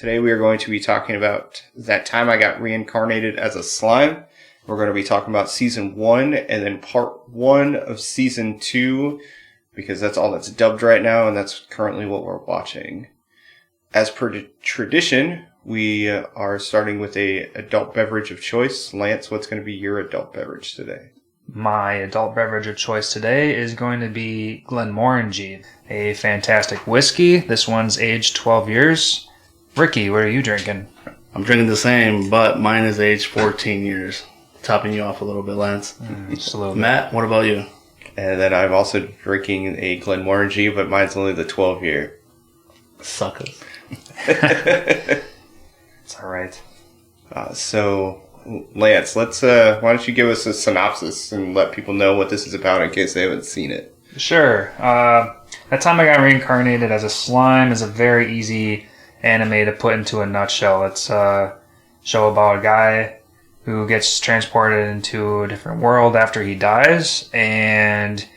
Today we are going to be talking about that time I got reincarnated as a slime. We're going to be talking about Season 1 and then Part 1 of Season 2, because that's all that's dubbed right now, and that's currently what we're watching. As per tradition, we are starting with a adult beverage of choice. Lance, what's going to be your adult beverage today? My adult beverage of choice today is going to be Glenmorangie, a fantastic whiskey. This one's aged 12 years. Ricky, what are you drinking? I'm drinking the same, but mine is aged 14 years. Topping you off a little bit, Lance. Just a little bit. Matt, what about you? And then I'm also drinking a Glenmorangie, but mine's only the 12-year. Suckers. It's all right. So, Lance, let's. Why don't you give us a synopsis and let people know what this is about in case they haven't seen it? Sure. That time I got reincarnated as a slime is a very easy anime to put into a nutshell. It's a show about a guy who gets transported into a different world after he dies, and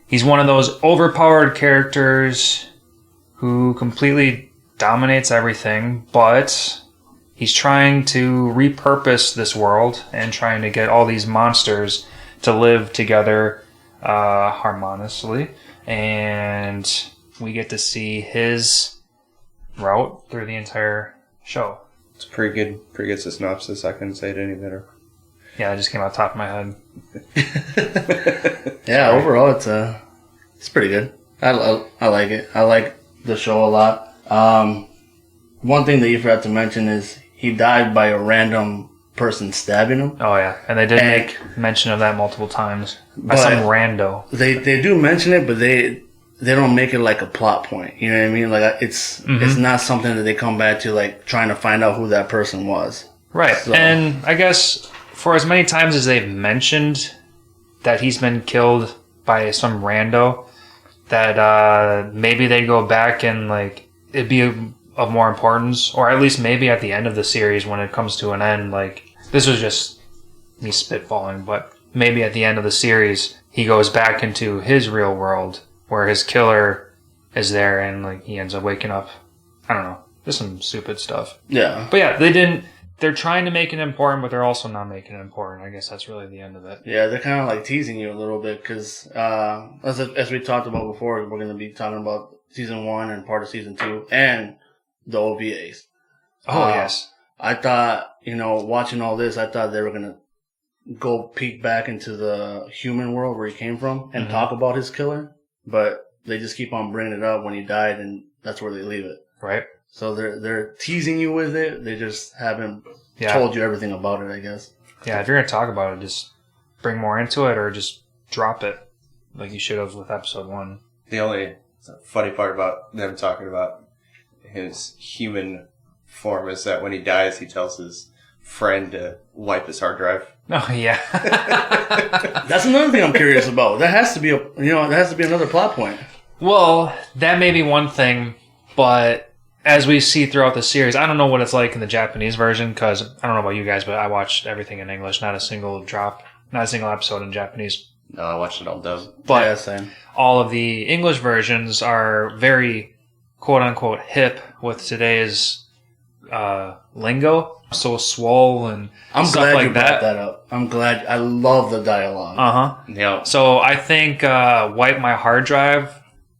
he's one of those overpowered characters who completely dominates everything, but he's trying to repurpose this world and trying to get all these monsters to live together harmoniously, and we get to see his route through the entire show. It's a pretty good synopsis. I couldn't say it any better. Yeah, it just came out the top of my head. Yeah, overall it's pretty good. I like it. I like the show a lot. One thing that you forgot to mention is he died by a random person stabbing him. Oh yeah, and they did make mention of that multiple times by some rando. They do mention it, but they don't make it like a plot point. You know what I mean? Like it's not something that they come back to, like trying to find out who that person was. Right. So. And I guess for as many times as they've mentioned that he's been killed by some rando, that maybe they'd go back and like it'd be of more importance, or at least maybe at the end of the series when it comes to an end, like this was just me spitballing, but maybe at the end of the series he goes back into his real world where his killer is there and like he ends up waking up. I don't know. There's some stupid stuff. Yeah. But yeah, they're trying to make it important, but they're also not making it important. I guess that's really the end of it. Yeah, they're kind of like teasing you a little bit because as we talked about before, we're going to be talking about Season 1 and part of Season 2 and the OVAs. Oh, yes. I thought, watching all this, I thought they were going to go peek back into the human world where he came from and talk about his killer. But they just keep on bringing it up when he died, and that's where they leave it. Right. So they're teasing you with it. They just haven't told you everything about it, I guess. Yeah, if you're going to talk about it, just bring more into it or just drop it like you should have with episode 1. The only funny part about them talking about his human form is that when he dies, he tells his friend to wipe his hard drive. Oh, yeah. That's another thing I'm curious about. That has to be another plot point. Well, that may be one thing, but as we see throughout the series, I don't know what it's like in the Japanese version, because I don't know about you guys, but I watched everything in English, not a single episode in Japanese. No, I watched it all dubbed. But yeah, same. All of the English versions are very quote-unquote hip with today's lingo. So swole and I'm stuff glad like you brought that up. I'm glad. I love the dialogue. Uh-huh. Yeah. So I think Wipe My Hard Drive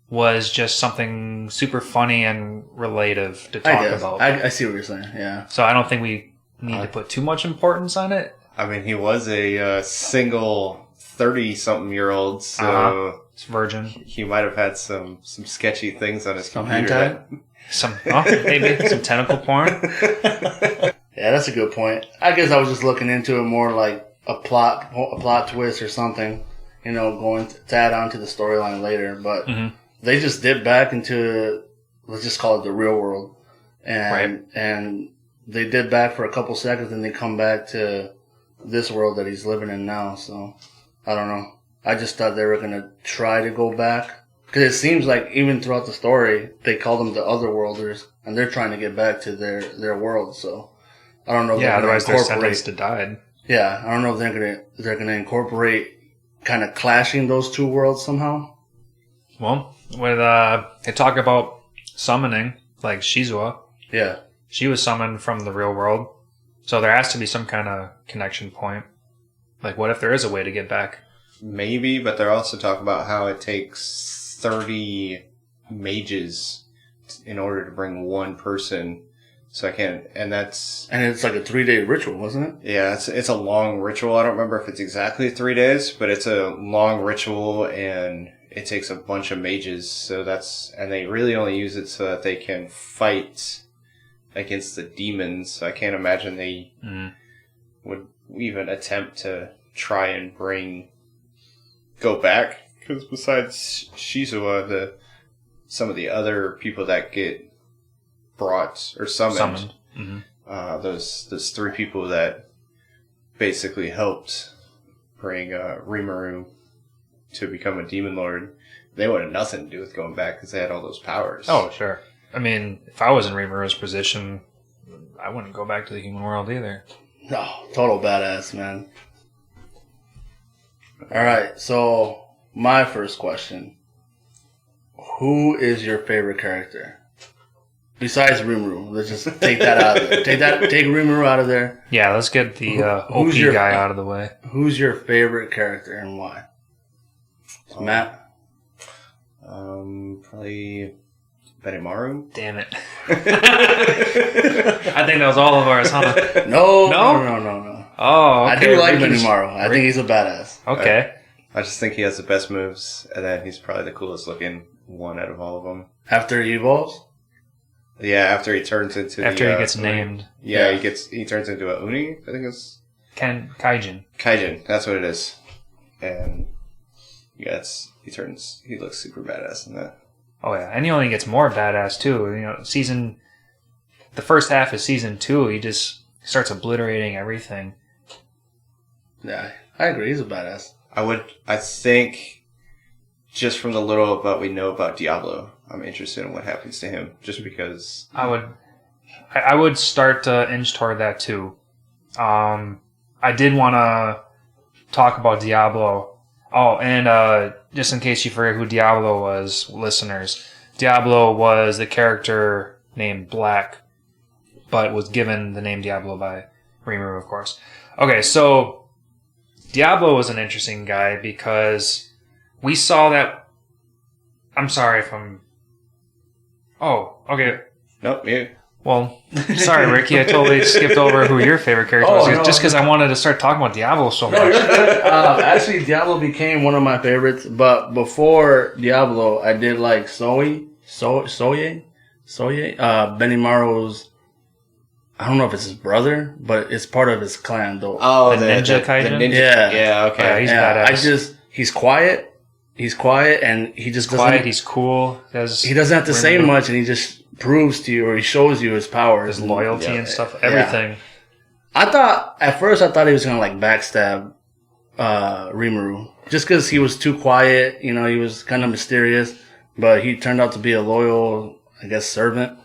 was just something super funny and relative to talk about. I see what you're saying, yeah. So I don't think we need to put too much importance on it. I mean, he was a single 30-something-year-old, so It's virgin. he might have had some sketchy things on his Some computer. hentai? Maybe some tentacle porn. Yeah, that's a good point. I guess I was just looking into it more like a plot twist or something, going to add on to the storyline later. But they just dip back into, let's just call it the real world. And they dip back for a couple seconds and they come back to this world that he's living in now. So, I don't know. I just thought they were going to try to go back. Because it seems like even throughout the story, they call them the Otherworlders, and they're trying to get back to their world. So I don't know. If otherwise they're sentenced to die. Yeah, I don't know if they're gonna incorporate kind of clashing those two worlds somehow. Well, when they talk about summoning, like Shizua, Yeah. she was summoned from the real world. So there has to be some kind of connection point. Like, what if there is a way to get back? Maybe, but they're also talking about how it takes 30 mages in order to bring one person. So I can't, and that's... And it's like a 3-day ritual, wasn't it? Yeah, it's a long ritual. I don't remember if it's exactly 3 days, but it's a long ritual, and it takes a bunch of mages. So and they really only use it so that they can fight against the demons. So I can't imagine they would even attempt to try and go back. Because besides Shizuo, some of the other people that get brought or summoned. Those 3 people that basically helped bring Rimuru to become a demon lord, they wanted nothing to do with going back because they had all those powers. Oh, sure. I mean, if I was in Rimuru's position, I wouldn't go back to the human world either. No, total badass, man. Alright, so my first question. Who is your favorite character? Besides Rimuru. Let's just take that out of there. Take Rimuru out of there. Yeah, let's get the OP guy out of the way. Who's your favorite character and why? Matt? Probably Benimaru. Damn it. I think that was all of ours, huh? No. Oh, okay. I do like Benimaru. I think he's a badass. Okay. I just think he has the best moves, and then he's probably the coolest looking one out of all of them. After he evolves? Yeah, after he turns into he gets named. Yeah, he turns into a Uni, I think it's... Kaijin. Kaijin, that's what it is. And yeah, he looks super badass in that. Oh yeah, and he only gets more badass too. The first half of season 2, he just starts obliterating everything. Yeah, I agree, he's a badass. I think, just from the little we know about Diablo, I'm interested in what happens to him, just because... I would start to inch toward that too. I did want to talk about Diablo. Oh, and just in case you forget who Diablo was, listeners, Diablo was the character named Black, but was given the name Diablo by Rimuru, of course. Okay, so Diablo was an interesting guy because we saw that... I'm sorry if I'm... Oh, okay. Nope, yeah. Well, sorry, Ricky. I totally skipped over who your favorite character was, just because I wanted to start talking about Diablo so much. Actually, Diablo became one of my favorites, but before Diablo, I did like Soye, Benimaru's... I don't know if it's his brother, but it's part of his clan, though. Oh, the Ninja Kaijin? Yeah, okay. Yeah, he's badass. He's quiet. He's quiet, and he just doesn't... He's cool. He doesn't have to say much, and he just proves to you, or he shows you his powers. His loyalty and stuff. Everything. Yeah. At first I thought he was going to, backstab Rimuru. Just because he was too quiet, he was kind of mysterious, but he turned out to be a loyal, I guess, servant,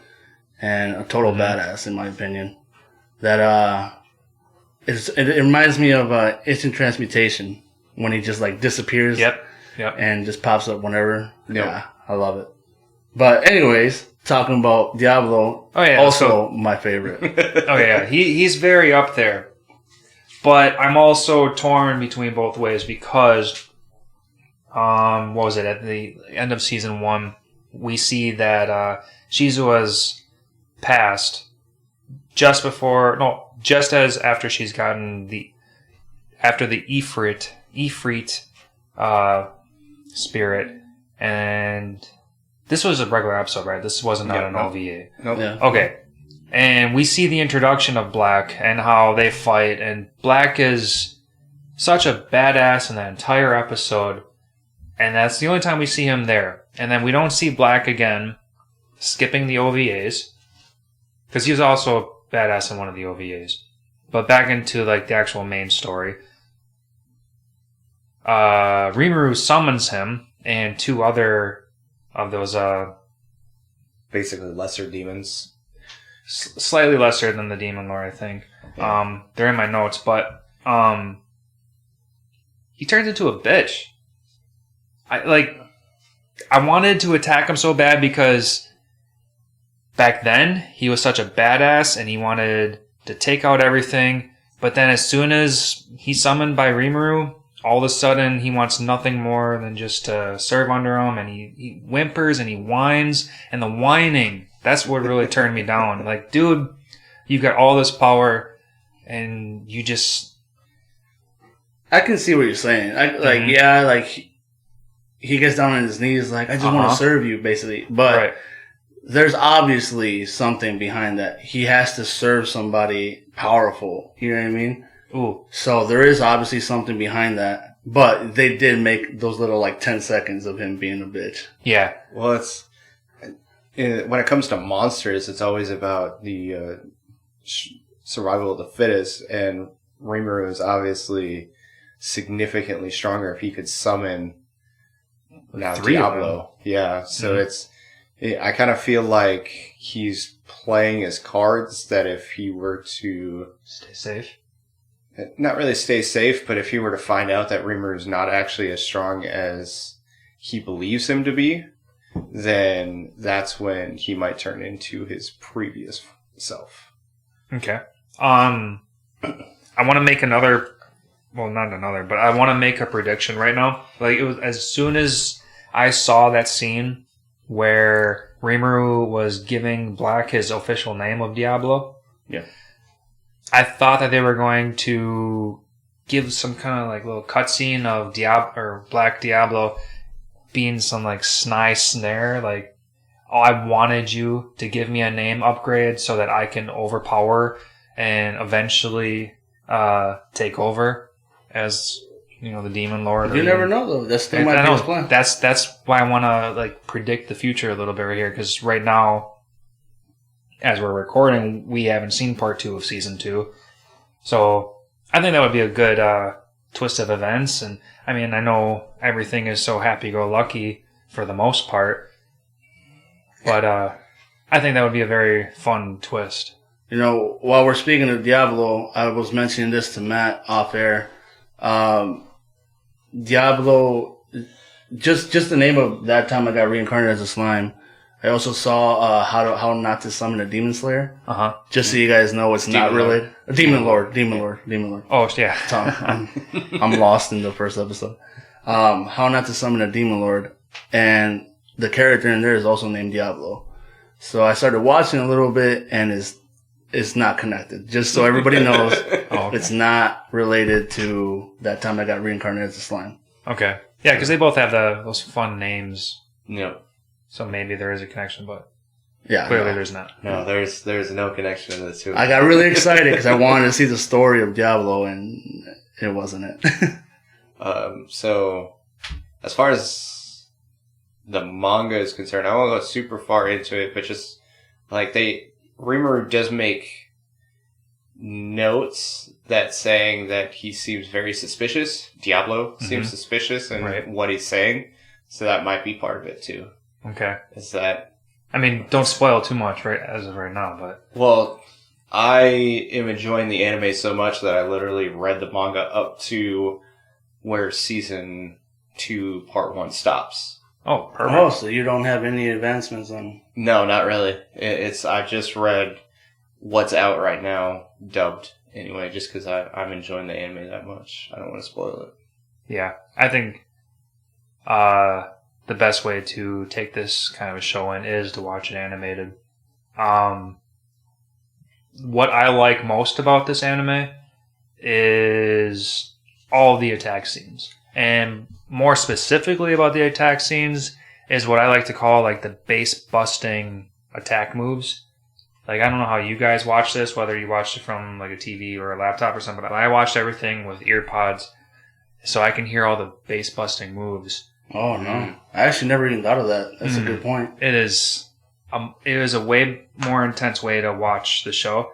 and a total badass, in my opinion. That, it reminds me of instant transmutation, when he just, disappears. Yep. And just pops up whenever. Yep. Yeah, I love it. But anyways, talking about Diablo, also my favorite. Oh yeah, he's very up there. But I'm also torn between both ways because, what was it, at the end of season 1, we see that Shizuo's passed just as after she's gotten after the Ifrit spirit, and this was a regular episode, right? This wasn't not an OVA. Nope. Yeah. Okay. And we see the introduction of Black and how they fight, and Black is such a badass in that entire episode, and that's the only time we see him there. And then we don't see Black again, skipping the OVAs, because he was also a badass in one of the OVAs. But back into the actual main story. Rimuru summons him and 2 other of those basically lesser demons, slightly lesser than the demon lord, I think. Yeah. They're in my notes, but he turns into a bitch. I wanted to attack him so bad because back then he was such a badass and he wanted to take out everything. But then as soon as he's summoned by Rimuru, all of a sudden he wants nothing more than just to serve under him, and he whimpers and he whines, and the whining, that's what really turned me down. Like, dude, you've got all this power and you just... I can see what you're saying. He gets down on his knees like, I just want to serve you, basically. But there's obviously something behind that. He has to serve somebody powerful. You know what I mean? Ooh. So there is obviously something behind that. But they did make those little 10 seconds of him being a bitch. Yeah. Well, it's when it comes to monsters, it's always about the survival of the fittest, and Rimuru is obviously significantly stronger if he could summon now 3 of them. Diablo. Yeah, so I kind of feel like he's playing his cards that if he were to stay safe. Not really stay safe, but if he were to find out that Rimuru is not actually as strong as he believes him to be, then that's when he might turn into his previous self. Okay. I want to make another... Well, not another, but I want to make a prediction right now. Like, it was as soon as I saw that scene where Rimuru was giving Black his official name of Diablo. Yeah. I thought that they were going to give some kind of little cutscene of Black Diablo being some snide snare, like, oh, I wanted you to give me a name upgrade so that I can overpower and eventually take over as the Demon Lord. You never know though. That still might be his plan. That's why I want to predict the future a little bit right here, because right now, as we're recording, we haven't seen part 2 of season 2. So I think that would be a good twist of events. And I mean, I know everything is so happy-go-lucky for the most part, but I think that would be a very fun twist. While we're speaking of Diablo, I was mentioning this to Matt off air. Diablo, just the name of that time I got reincarnated as a slime. I also saw how not to summon a demon slayer. Just so you guys know, it's not related. Demon Lord. Oh yeah, I'm lost in the first episode. How not to summon a demon lord, and the character in there is also named Diablo. So I started watching a little bit, and it's not connected. Just so everybody knows, It's not related to that time I got reincarnated as a slime. Okay, yeah, because they both have those fun names. Yep. So maybe there is a connection, but yeah, clearly there's not. No, there's no connection to the two. I got really excited because I wanted to see the story of Diablo, and it wasn't it. So as far as the manga is concerned, I won't go super far into it, but just Rimuru does make notes that saying that he seems very suspicious. Diablo seems suspicious in what he's saying, so that might be part of it too. Okay. Is that... I mean, don't spoil too much as of right now, but... Well, I am enjoying the anime so much that I literally read the manga up to where season 2 part 1 stops. Oh, perfect. Oh, so you don't have any advancements on... No, not really. I just read what's out right now, dubbed anyway, just because I'm enjoying the anime that much. I don't want to spoil it. Yeah, I think... the best way to take this kind of a show in is to watch it animated. What I like most about this anime is all the attack scenes. And more specifically about the attack scenes is what I like to call the base busting attack moves. I don't know how you guys watch this, whether you watched it from a TV or a laptop or something, but I watched everything with ear pods so I can hear all the base busting moves. Oh, no. I actually never even thought of that. That's a good point. It is a way more intense way to watch the show.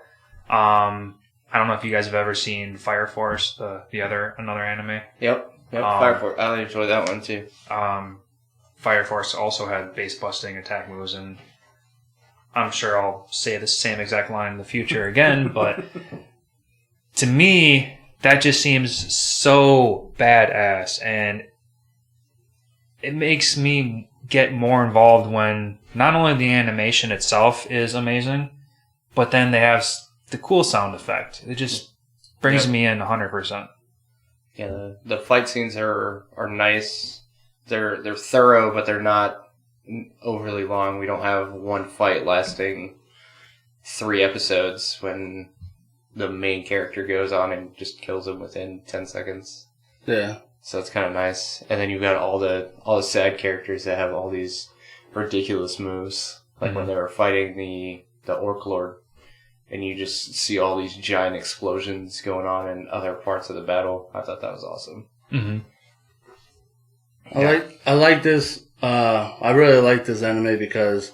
I don't know if you guys have ever seen Fire Force, another anime. Yep. Fire Force. I enjoy that one too. Fire Force also had base busting attack moves, and I'm sure I'll say the same exact line in the future again, but to me, that just seems so badass, and it makes me get more involved when not only the animation itself is amazing, but then they have the cool sound effect. It just brings me in 100%. Yeah, the fight scenes are nice. They're thorough, but they're not overly long. We don't have one fight lasting 3 episodes when the main character goes on and just kills him within 10 seconds. Yeah. So it's kind of nice. And then you've got all the sad characters that have all these ridiculous moves. Like when they were fighting the Orc Lord, and you just see all these giant explosions going on in other parts of the battle. I thought that was awesome. Mm-hmm. I like this. I really like this anime because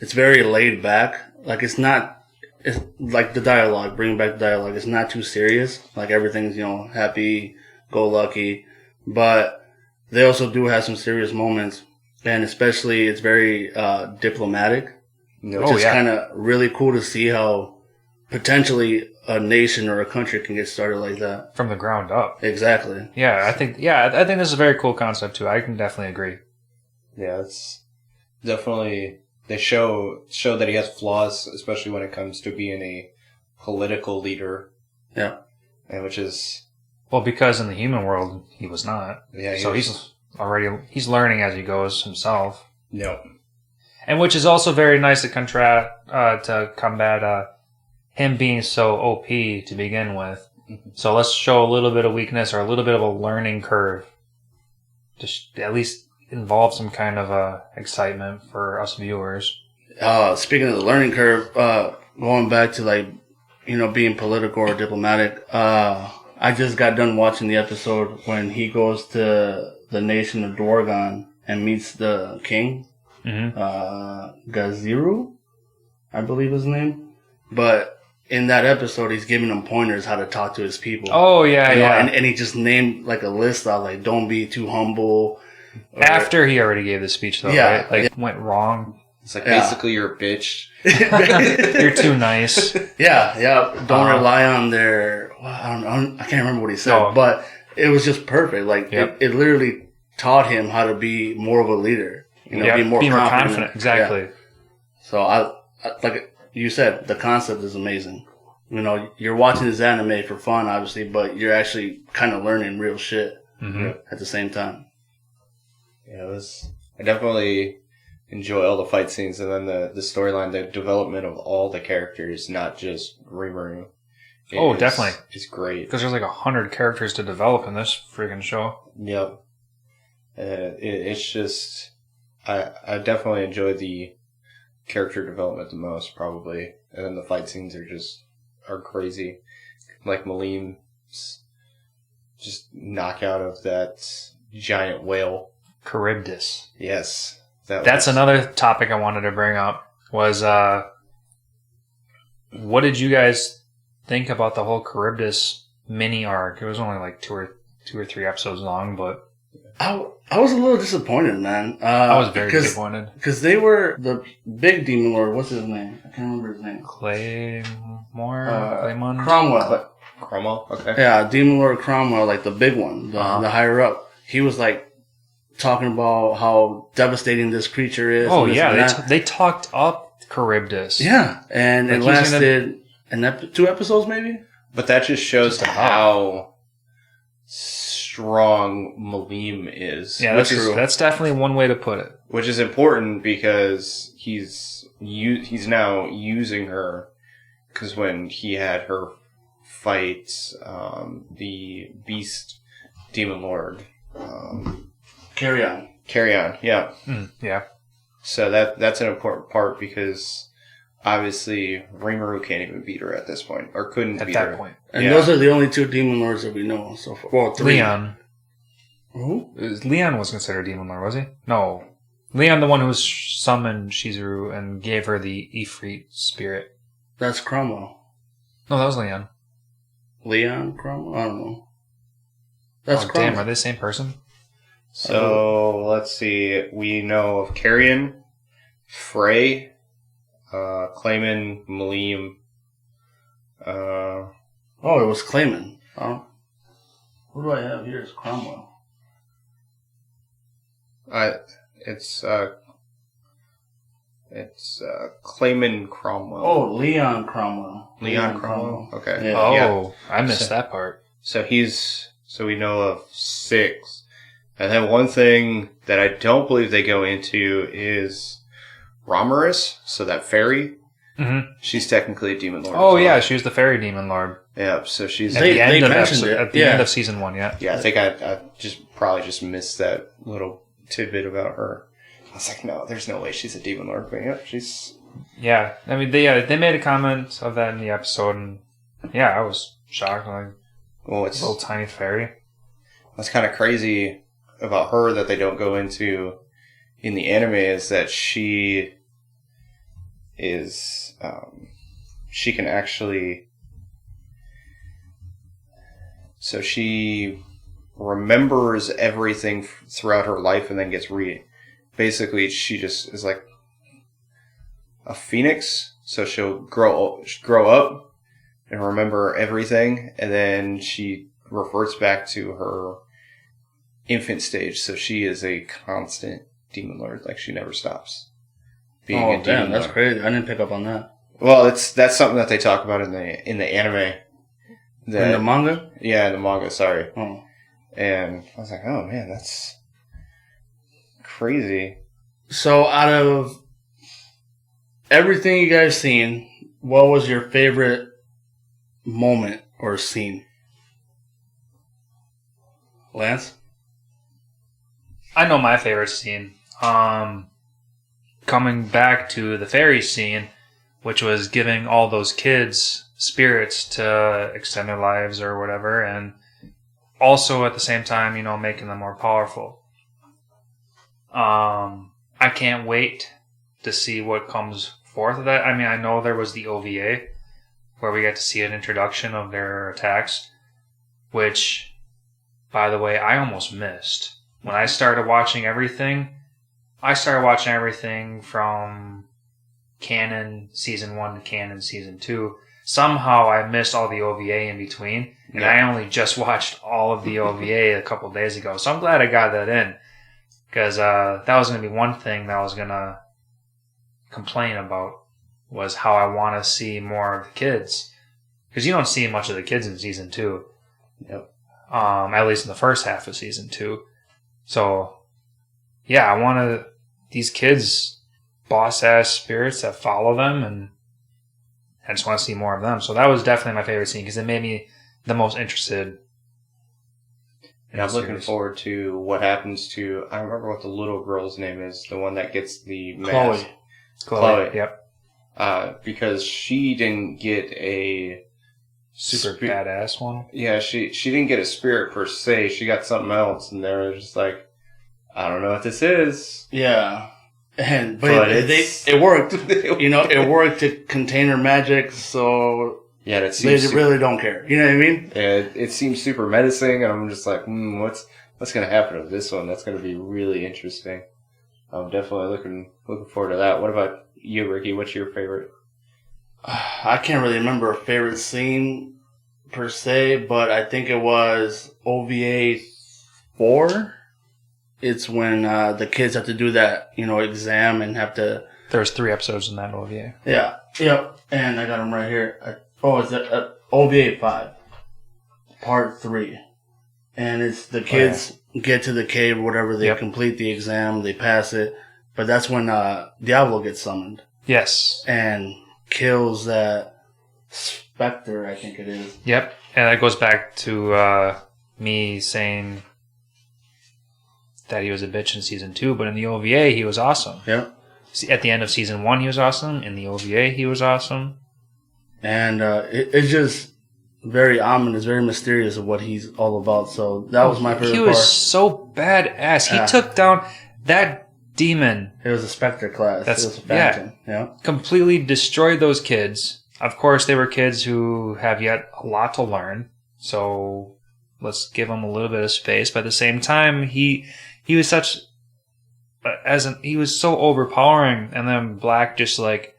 it's very laid back. Like it's like the dialogue, bringing back the dialogue. It's not too serious. Like everything's, happy, go lucky. But they also do have some serious moments. And especially it's very diplomatic. Which is kind of really cool to see how potentially a nation or a country can get started like that. From the ground up. Exactly. Yeah, I think this is a very cool concept too. I can definitely agree. Yeah, it's definitely, they show that he has flaws, especially when it comes to being a political leader. Yeah. And which is... Well, because in the human world, he was not. Yeah. He's learning as he goes himself. Yep. And which is also very nice to combat him being so OP to begin with. Mm-hmm. So let's show a little bit of weakness or a little bit of a learning curve. Just at least involve some kind of excitement for us viewers. Speaking of the learning curve, going back to being political or diplomatic, I just got done watching the episode when he goes to the nation of Dwargon and meets the king. Mm-hmm. Gaziru, I believe his name. But in that episode, he's giving him pointers how to talk to his people. Oh, yeah. And he just named a list of don't be too humble. After he already gave the speech, though, right? Went wrong. It's basically you're a bitch. You're too nice. Yeah. Don't rely on their... I can't remember what he said, but it was just perfect. It literally taught him how to be more of a leader. Be more confident. Exactly. Yeah. So I like you said, the concept is amazing. You're watching this anime for fun, obviously, but you're actually kind of learning real shit at the same time. Yeah, I definitely enjoy all the fight scenes, and then the storyline, the development of all the characters, not just Rimuru. Definitely. It's great. Because there's 100 characters to develop in this freaking show. Yep. It's just... I definitely enjoy the character development the most, probably. And then the fight scenes are crazy. Like Maleem's just knockout of that giant whale. Charybdis. Yes. That's another topic I wanted to bring up was, what did you guys think about the whole Charybdis mini arc? It was only 2 or 3 episodes long, but... I was a little disappointed, man. I was very disappointed. Because they were the big demon lord. What's his name? I can't remember his name. Claymon? Cromwell, okay. Yeah, Demon Lord Cromwell, the big one, the higher up. He was talking about how devastating this creature is. Oh, yeah. They talked up Charybdis. Yeah, and it lasted 2 episodes maybe? But that just shows how strong Maleem is. Yeah, that's true. That's definitely one way to put it. Which is important because he's now using her, because when he had her fight the Beast Demon Lord, Carrion, yeah. Yeah. So that's an important part because obviously Rimuru can't even beat her at this point, or couldn't beat her. At that point. And those are the only 2 demon lords that we know so far. Well, 3. Leon. Who? Leon was considered demon lord, was he? No. Leon, the one who summoned Shizuru and gave her the Ifrit spirit. That's Cromwell. No, that was Leon. Leon Cromwell? I don't know. That's Cromwell. Damn, are they the same person? So, let's see. We know of Carrion, Frey, Clayman, Maleem. It was Clayman. Oh. Who do I have here? It's Cromwell. It's Clayman Cromwell. Oh, Leon Cromwell. Leon Cromwell? Okay. Yeah. Oh, I missed that part. So we know of 6. And then one thing that I don't believe they go into is Romaris, so that fairy. Mm-hmm. She's technically a demon lord. Oh, yeah, she was the fairy demon lord. Yeah, so she's... At the end mentioned of season 1, yeah. Yeah, I think I probably just missed that little tidbit about her. I was like, no, there's no way she's a demon lord. But yeah, she's... Yeah, I mean, they made a comment of that in the episode, and yeah, I was shocked. Like, Well, it's... little tiny fairy. What's kind of crazy about her that they don't go into in the anime is that she is... she can actually... So she remembers everything throughout her life and then gets basically, she just is like a phoenix. So she'll grow up and remember everything, and then she reverts back to her infant stage. So she is a constant demon lord. Like, she never stops being a demon damn, that's lord. crazy. I didn't pick up on that. Well, that's something that they talk about in the anime. In the manga? Yeah, in the manga, sorry. Oh. And I was like, oh man, that's crazy. So, out of everything you guys seen, what was your favorite moment or scene? Lance? I know my favorite scene. Coming back to the fairy scene, which was giving all those kids spirits to extend their lives or whatever, and also at the same time, making them more powerful. I can't wait to see what comes forth of that. I mean, I know there was the OVA where we get to see an introduction of their attacks, which, by the way, I almost missed. When I started watching everything from canon season 1 to canon season 2. Somehow I missed all the OVA in between, and I only just watched all of the OVA a couple days ago. So I'm glad I got that in, because that was going to be one thing that I was going to complain about, was how I want to see more of the kids, because you don't see much of the kids in season 2. Yep. At least in the first half of season 2. So yeah, I want these kids, boss ass spirits that follow them, and I just want to see more of them. So that was definitely my favorite scene, because it made me the most interested. And I'm looking forward to what happens to, I don't remember what the little girl's name is, the one that gets the mask. Chloe. Yep. Because she didn't get a Super badass one. Yeah, she didn't get a spirit per se. She got something else, and they were just like, I don't know what this is. Yeah. But it worked. It worked to contain her magic, so yeah, they really don't care. You know what I mean? It seems super menacing, and I'm just like, what's going to happen to this one? That's going to be really interesting. I'm definitely looking forward to that. What about you, Ricky? What's your favorite? I can't really remember a favorite scene per se, but I think it was OVA 4. It's when the kids have to do that, exam and have to... There's 3 episodes in that OVA. Yeah. Yep. And I got them right here. It's OVA 5. Part 3. And it's the kids get to the cave or whatever. They complete the exam. They pass it. But that's when Diablo gets summoned. Yes. And kills that specter, I think it is. Yep. And that goes back to me saying that he was a bitch in season 2, but in the OVA he was awesome. Yep. At the end of season 1 he was awesome. In the OVA he was awesome. And it's just very ominous, very mysterious of what he's all about. So that was my favorite part. He was so badass. He took down that demon. It was a Spectre class. It was a Phantom. Yeah. Completely destroyed those kids. Of course, they were kids who have yet a lot to learn. So let's give them a little bit of space. But at the same time, he was such he was so overpowering. And then Black just like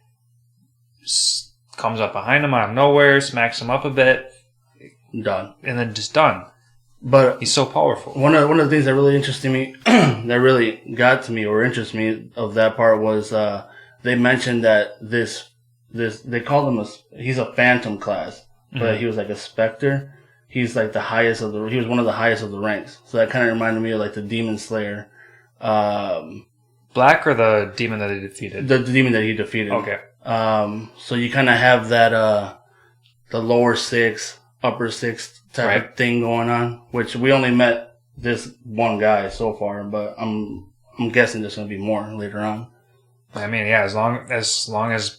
comes up behind him out of nowhere, smacks him up a bit. Done. And then just done. But He's so powerful. one of the things that really interested me, that really got to me or interested me of that part was they mentioned that this they called him he's a phantom class, but he was like a specter. He's like he was one of the highest of the ranks. So that kind of reminded me of like the Demon Slayer. Black or the demon that he defeated? The demon that he defeated. Okay. So you kind of have that the lower six, upper six type of thing going on, which we only met this one guy so far, but I'm guessing there's going to be more later on. I mean, yeah, as long as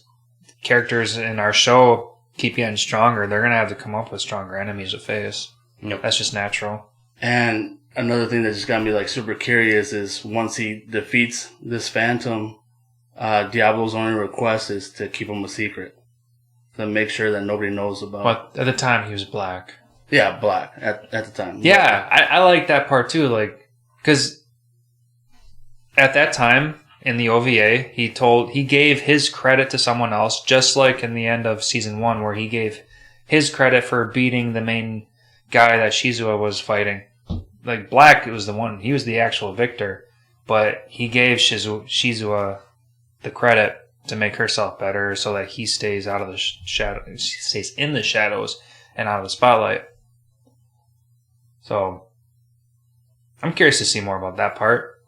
characters in our show keep getting stronger, they're going to have to come up with stronger enemies to face. Yep. That's just natural. And another thing that just got me like super curious is once he defeats this phantom, Diablo's only request is to keep him a secret. To make sure that nobody knows about. But at the time, he was black. Yeah, black at the time. Yeah, I like that part too. Like, because at that time in the OVA, he gave his credit to someone else, just like in the end of season 1, where he gave his credit for beating the main guy that Shizua was fighting. Like Black, it was the one, he was the actual victor, but he gave Shizua the credit to make herself better, so that he stays out of the stays in the shadows and out of the spotlight. So, I'm curious to see more about that part.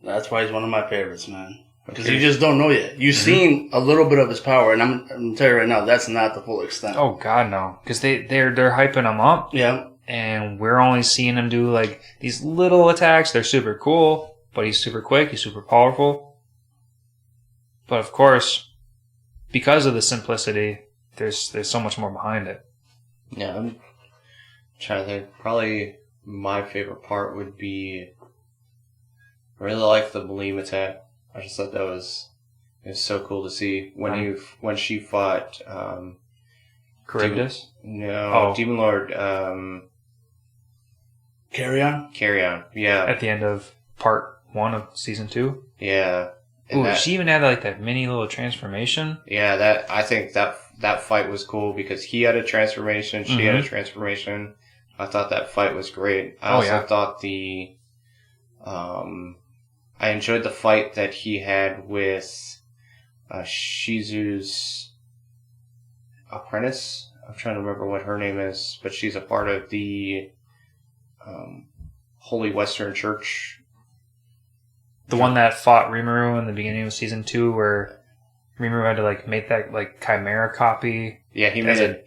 That's why he's one of my favorites, man. Because you just don't know yet. You've seen a little bit of his power, and I'm going to tell you right now, that's not the full extent. Oh God, no! Because they're hyping him up, Yeah. and we're only seeing him do like these little attacks. They're super cool, but he's super quick. He's super powerful. But of course, because of the simplicity, there's so much more behind it. Yeah, I'm trying to think. Probably my favorite part would be, I really like the Maleem attack. I just thought it was so cool to see when she fought Charybdis? Demon Lord Carry on? Yeah. At the end of part 1 of season 2? Yeah. Ooh, she even had like that mini little transformation. Yeah, I think that fight was cool because he had a transformation, she had a transformation. I thought that fight was great. I also thought I enjoyed the fight that he had with Shizu's apprentice. I'm trying to remember what her name is, but she's a part of the Holy Western Church. The one that fought Rimuru in the beginning of season 2, where Rimuru had to like make that like chimera copy. Yeah, he made an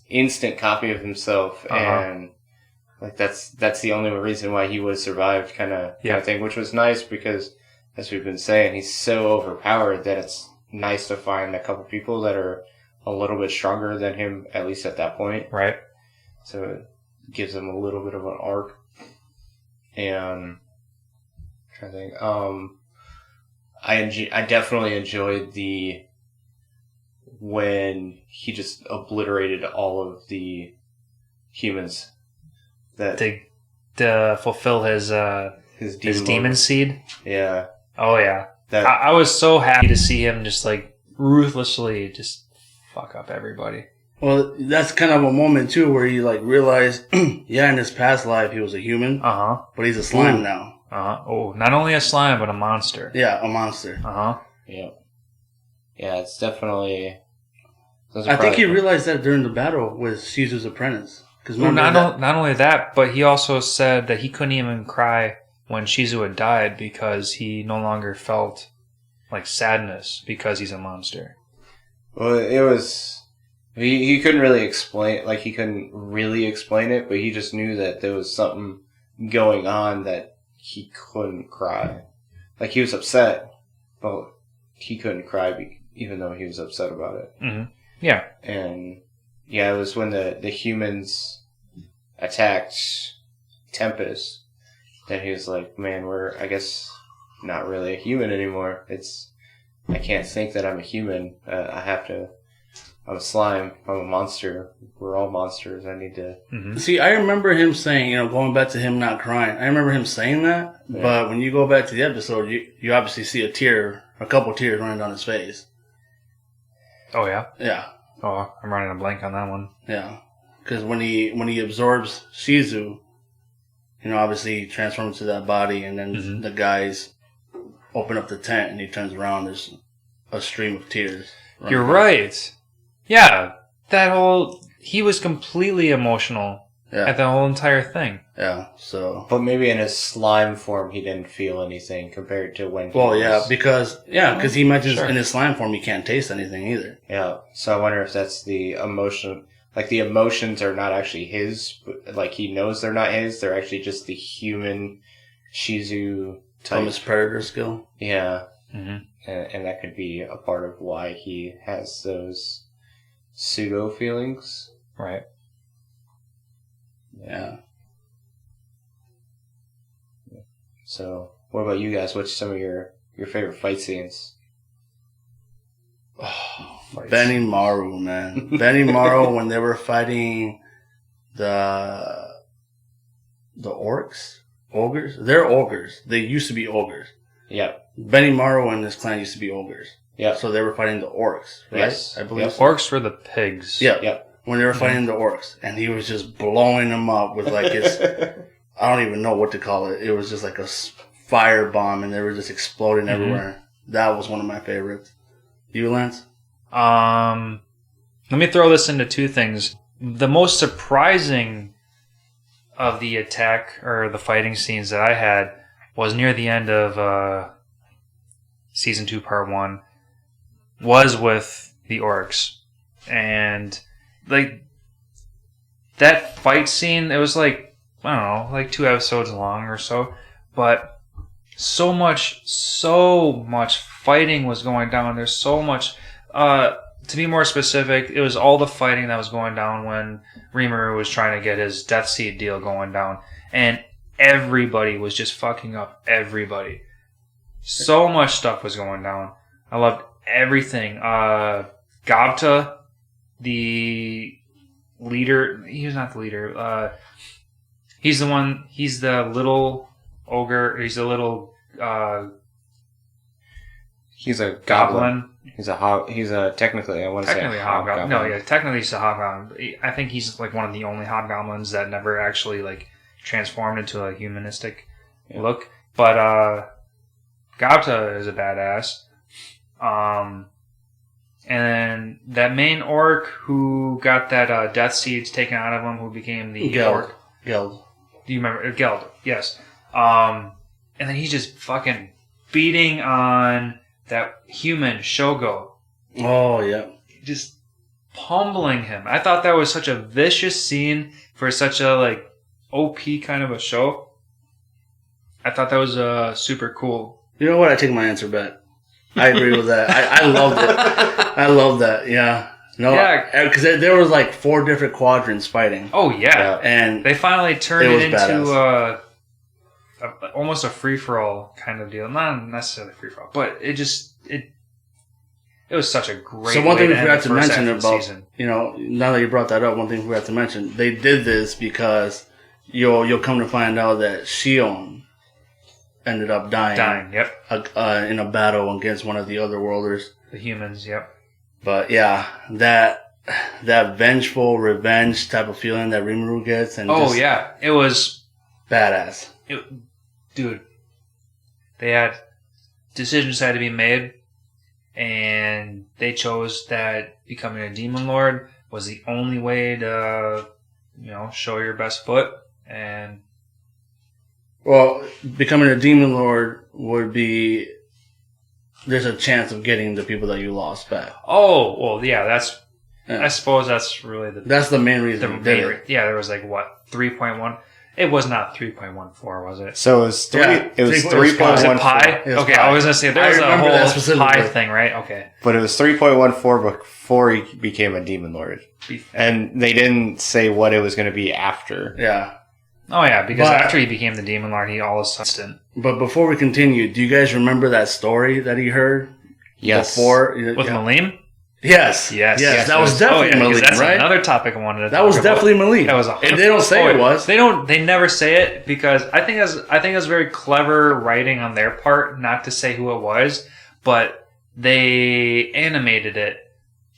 instant copy of himself, and like that's the only reason why he was survived, kind of thing, which was nice because, as we've been saying, he's so overpowered that it's nice to find a couple people that are a little bit stronger than him, at least at that point. Right. So it gives him a little bit of an arc. And I'm trying to think. I definitely enjoyed when he just obliterated all of the humans that to fulfill his demon seed. Yeah. Oh yeah. I was so happy to see him just like ruthlessly just fuck up everybody. Well, that's kind of a moment too where he like realized, in his past life he was a human, but he's a slime now. Oh, not only a slime but a monster. Yeah, a monster. Yeah. Yeah, it's definitely. I think he realized that during the battle with Shizu's apprentice. Well, not only that, but he also said that he couldn't even cry when Shizu had died because he no longer felt like sadness because he's a monster. Well, it was. He couldn't really explain, like he couldn't really explain it, but he just knew that there was something going on that he couldn't cry. Like he was upset, but he couldn't cry even though he was upset about it. Mm-hmm. Yeah. And yeah, it was when the humans attacked Tempest that he was like, man, we're, I guess, not really a human anymore. I can't think that I'm a human. I'm a slime. I'm a monster. We're all monsters. I need to... Mm-hmm. See, I remember him saying, going back to him not crying, I remember him saying that, but when you go back to the episode, you obviously see a couple tears running down his face. Oh, yeah? Yeah. Oh, I'm running a blank on that one. Yeah. Because when he absorbs Shizu, obviously he transforms to that body, and then the guys open up the tent, and he turns around. There's a stream of tears. You're right. Yeah, he was completely emotional at the whole entire thing. Yeah, so. But maybe in his slime form, he didn't feel anything compared to when he because he mentions in his slime form he can't taste anything either. Yeah, so I wonder if that's the emotion. Like, the emotions are not actually his, but, like, he knows they're not his. They're actually just the human Shizu type. From his predator skill. Yeah. Mm-hmm. And that could be a part of why he has those pseudo feelings. Right. Yeah. So, what about you guys? What's some of your favorite fight scenes? Oh, Benny Maru, man. Benny Maru, when they were fighting the orcs? Ogres? They're ogres. They used to be ogres. Yeah. Benny Maru and his clan used to be ogres. Yeah. So they were fighting the orcs, right? Yes. I believe so. Orcs were the pigs. Yeah. Yeah. When they were fighting the orcs. And he was just blowing them up with like his... I don't even know what to call it. It was just like a fire bomb, and they were just exploding everywhere. That was one of my favorites. You, Lance? Let me throw this into two things. The most surprising of the attack or the fighting scenes that I had was near the end of season 2, part 1, was with the orcs, and like that fight scene. It was like, I don't know, like 2 episodes long or so, but so much fighting was going down. There's so much. To be more specific, it was all the fighting that was going down when Rimuru was trying to get his Death Seed deal going down. And everybody was just fucking up everybody. So much stuff was going down. I loved everything. Gabta, the leader... He was not the leader. He's the little ogre. He's the little... He's a goblin. He's a technically, I want to say a hobgoblin. No, yeah, technically he's a hobgoblin. I think he's like one of the only hobgoblins that never actually like transformed into a humanistic look. But Gauta is a badass. And that main orc who got that death seeds taken out of him, who became the orc. Geld. Do you remember? Geld, yes. And then he's just fucking beating on that human Shogo. Oh, yeah. Just pummeling him. I thought that was such a vicious scene for such a like OP kind of a show. I thought that was super cool. You know what? I take my answer back. I agree with that. I loved it. I love that. Yeah. No, because there was like 4 different quadrants fighting. Oh yeah, and they finally turned it into almost a free for all kind of deal. Not necessarily free for all, but it was such a great. So one thing we forgot to mention about season. Now that you brought that up, one thing we forgot to mention, they did this because you'll come to find out that Shion ended up dying. Yep. In a battle against one of the other worlders. The humans. Yep. But yeah, that vengeful revenge type of feeling that Rimuru gets, and it was badass. Dude, they had decisions had to be made, and they chose that becoming a demon lord was the only way to, show your best foot. And becoming a demon lord would be. There's a chance of getting the people that you lost back. Oh, well, yeah, I suppose that's really that's the main reason. There was like, 3.1? It was not 3.14, was it? So it was 3. It was 3.14. Was it pi? Okay, pi. I was going to say, there was a whole pi thing, right? Okay. But it was 3.14 before he became a demon lord. And they didn't say what it was going to be after. Yeah. Oh, yeah, because after he became the demon lord, he all of a sudden... But before we continue, do you guys remember that story that he heard? Yes. Before? With Maleem? Yes. That was definitely Maleem, that's right? Another topic I wanted to That was definitely Maleem. That was and they don't say it was. They never say it because I think it was very clever writing on their part not to say who it was, but they animated it.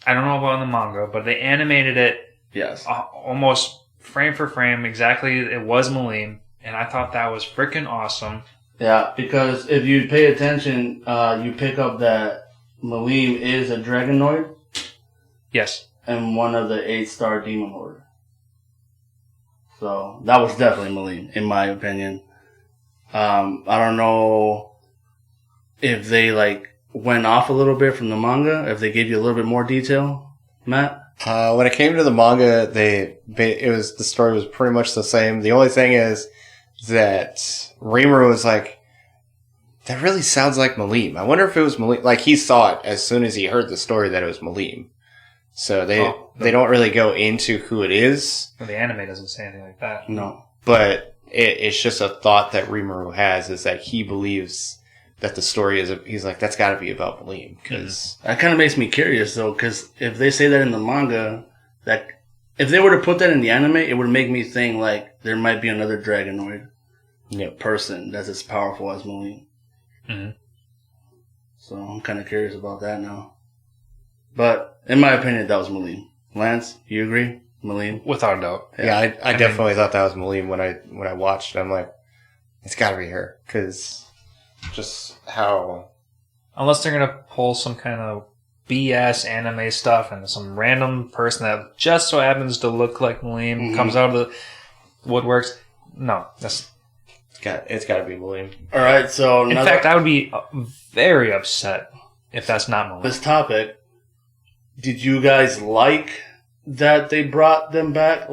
I don't know about in the manga, but they animated it. Yes. Almost frame for frame, exactly. It was Maleem, and I thought that was freaking awesome. Yeah, because if you pay attention, you pick up that Maleem is a Dragonoid. Yes. And one of the 8-star Demon Lord. So, that was definitely Maleem, in my opinion. I don't know if they, went off a little bit from the manga, if they gave you a little bit more detail, Matt? When it came to the manga, the story was pretty much the same. The only thing is that Rimuru was like, that really sounds like Maleem. I wonder if it was Maleem. Like, he saw it as soon as he heard the story that it was Maleem. So they don't really go into who it is. Well, the anime doesn't say anything like that. No. But it's just a thought that Rimuru has, is that he believes that the story is, he's like, that's got to be about Maleem. Cause That kind of makes me curious, though, because if they say that in the manga, that if they were to put that in the anime, it would make me think, there might be another Dragonoid person that's as powerful as Maleem. Mm-hmm. So I'm kind of curious about that now. But in my opinion, that was Maleem. Lance, you agree? Maleem? Without a doubt. yeah, I definitely thought that was Maleem when I watched it. I'm like, it's got to be her. Because just how... Unless they're going to pull some kind of BS anime stuff and some random person that just so happens to look like Maleem comes out of the woodworks. No, that's... It's got to be Maleem. All right, so... In fact, I would be very upset if that's not Maleem. This topic, did you guys like that they brought them back?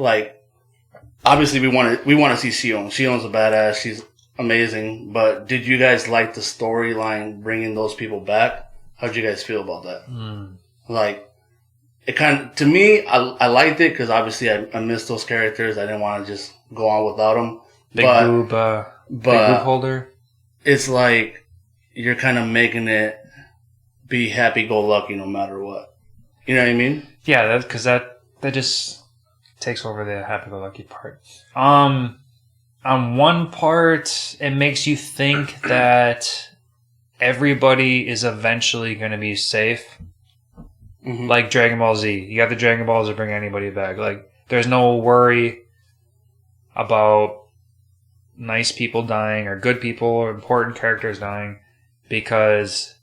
Obviously we want to see Xion. Xion's a badass. She's amazing. But did you guys like the storyline bringing those people back? How'd you guys feel about that? It kind of, to me, I liked it because obviously I missed those characters. I didn't want to just go on without them. Big group holder. It's like you're kind of making it be happy-go-lucky no matter what. You know what I mean? Yeah, because that just takes over the happy-go-lucky part. On one part, it makes you think that everybody is eventually going to be safe. Mm-hmm. Like Dragon Ball Z. You got the Dragon Balls to bring anybody back. There's no worry about nice people dying or good people or important characters dying because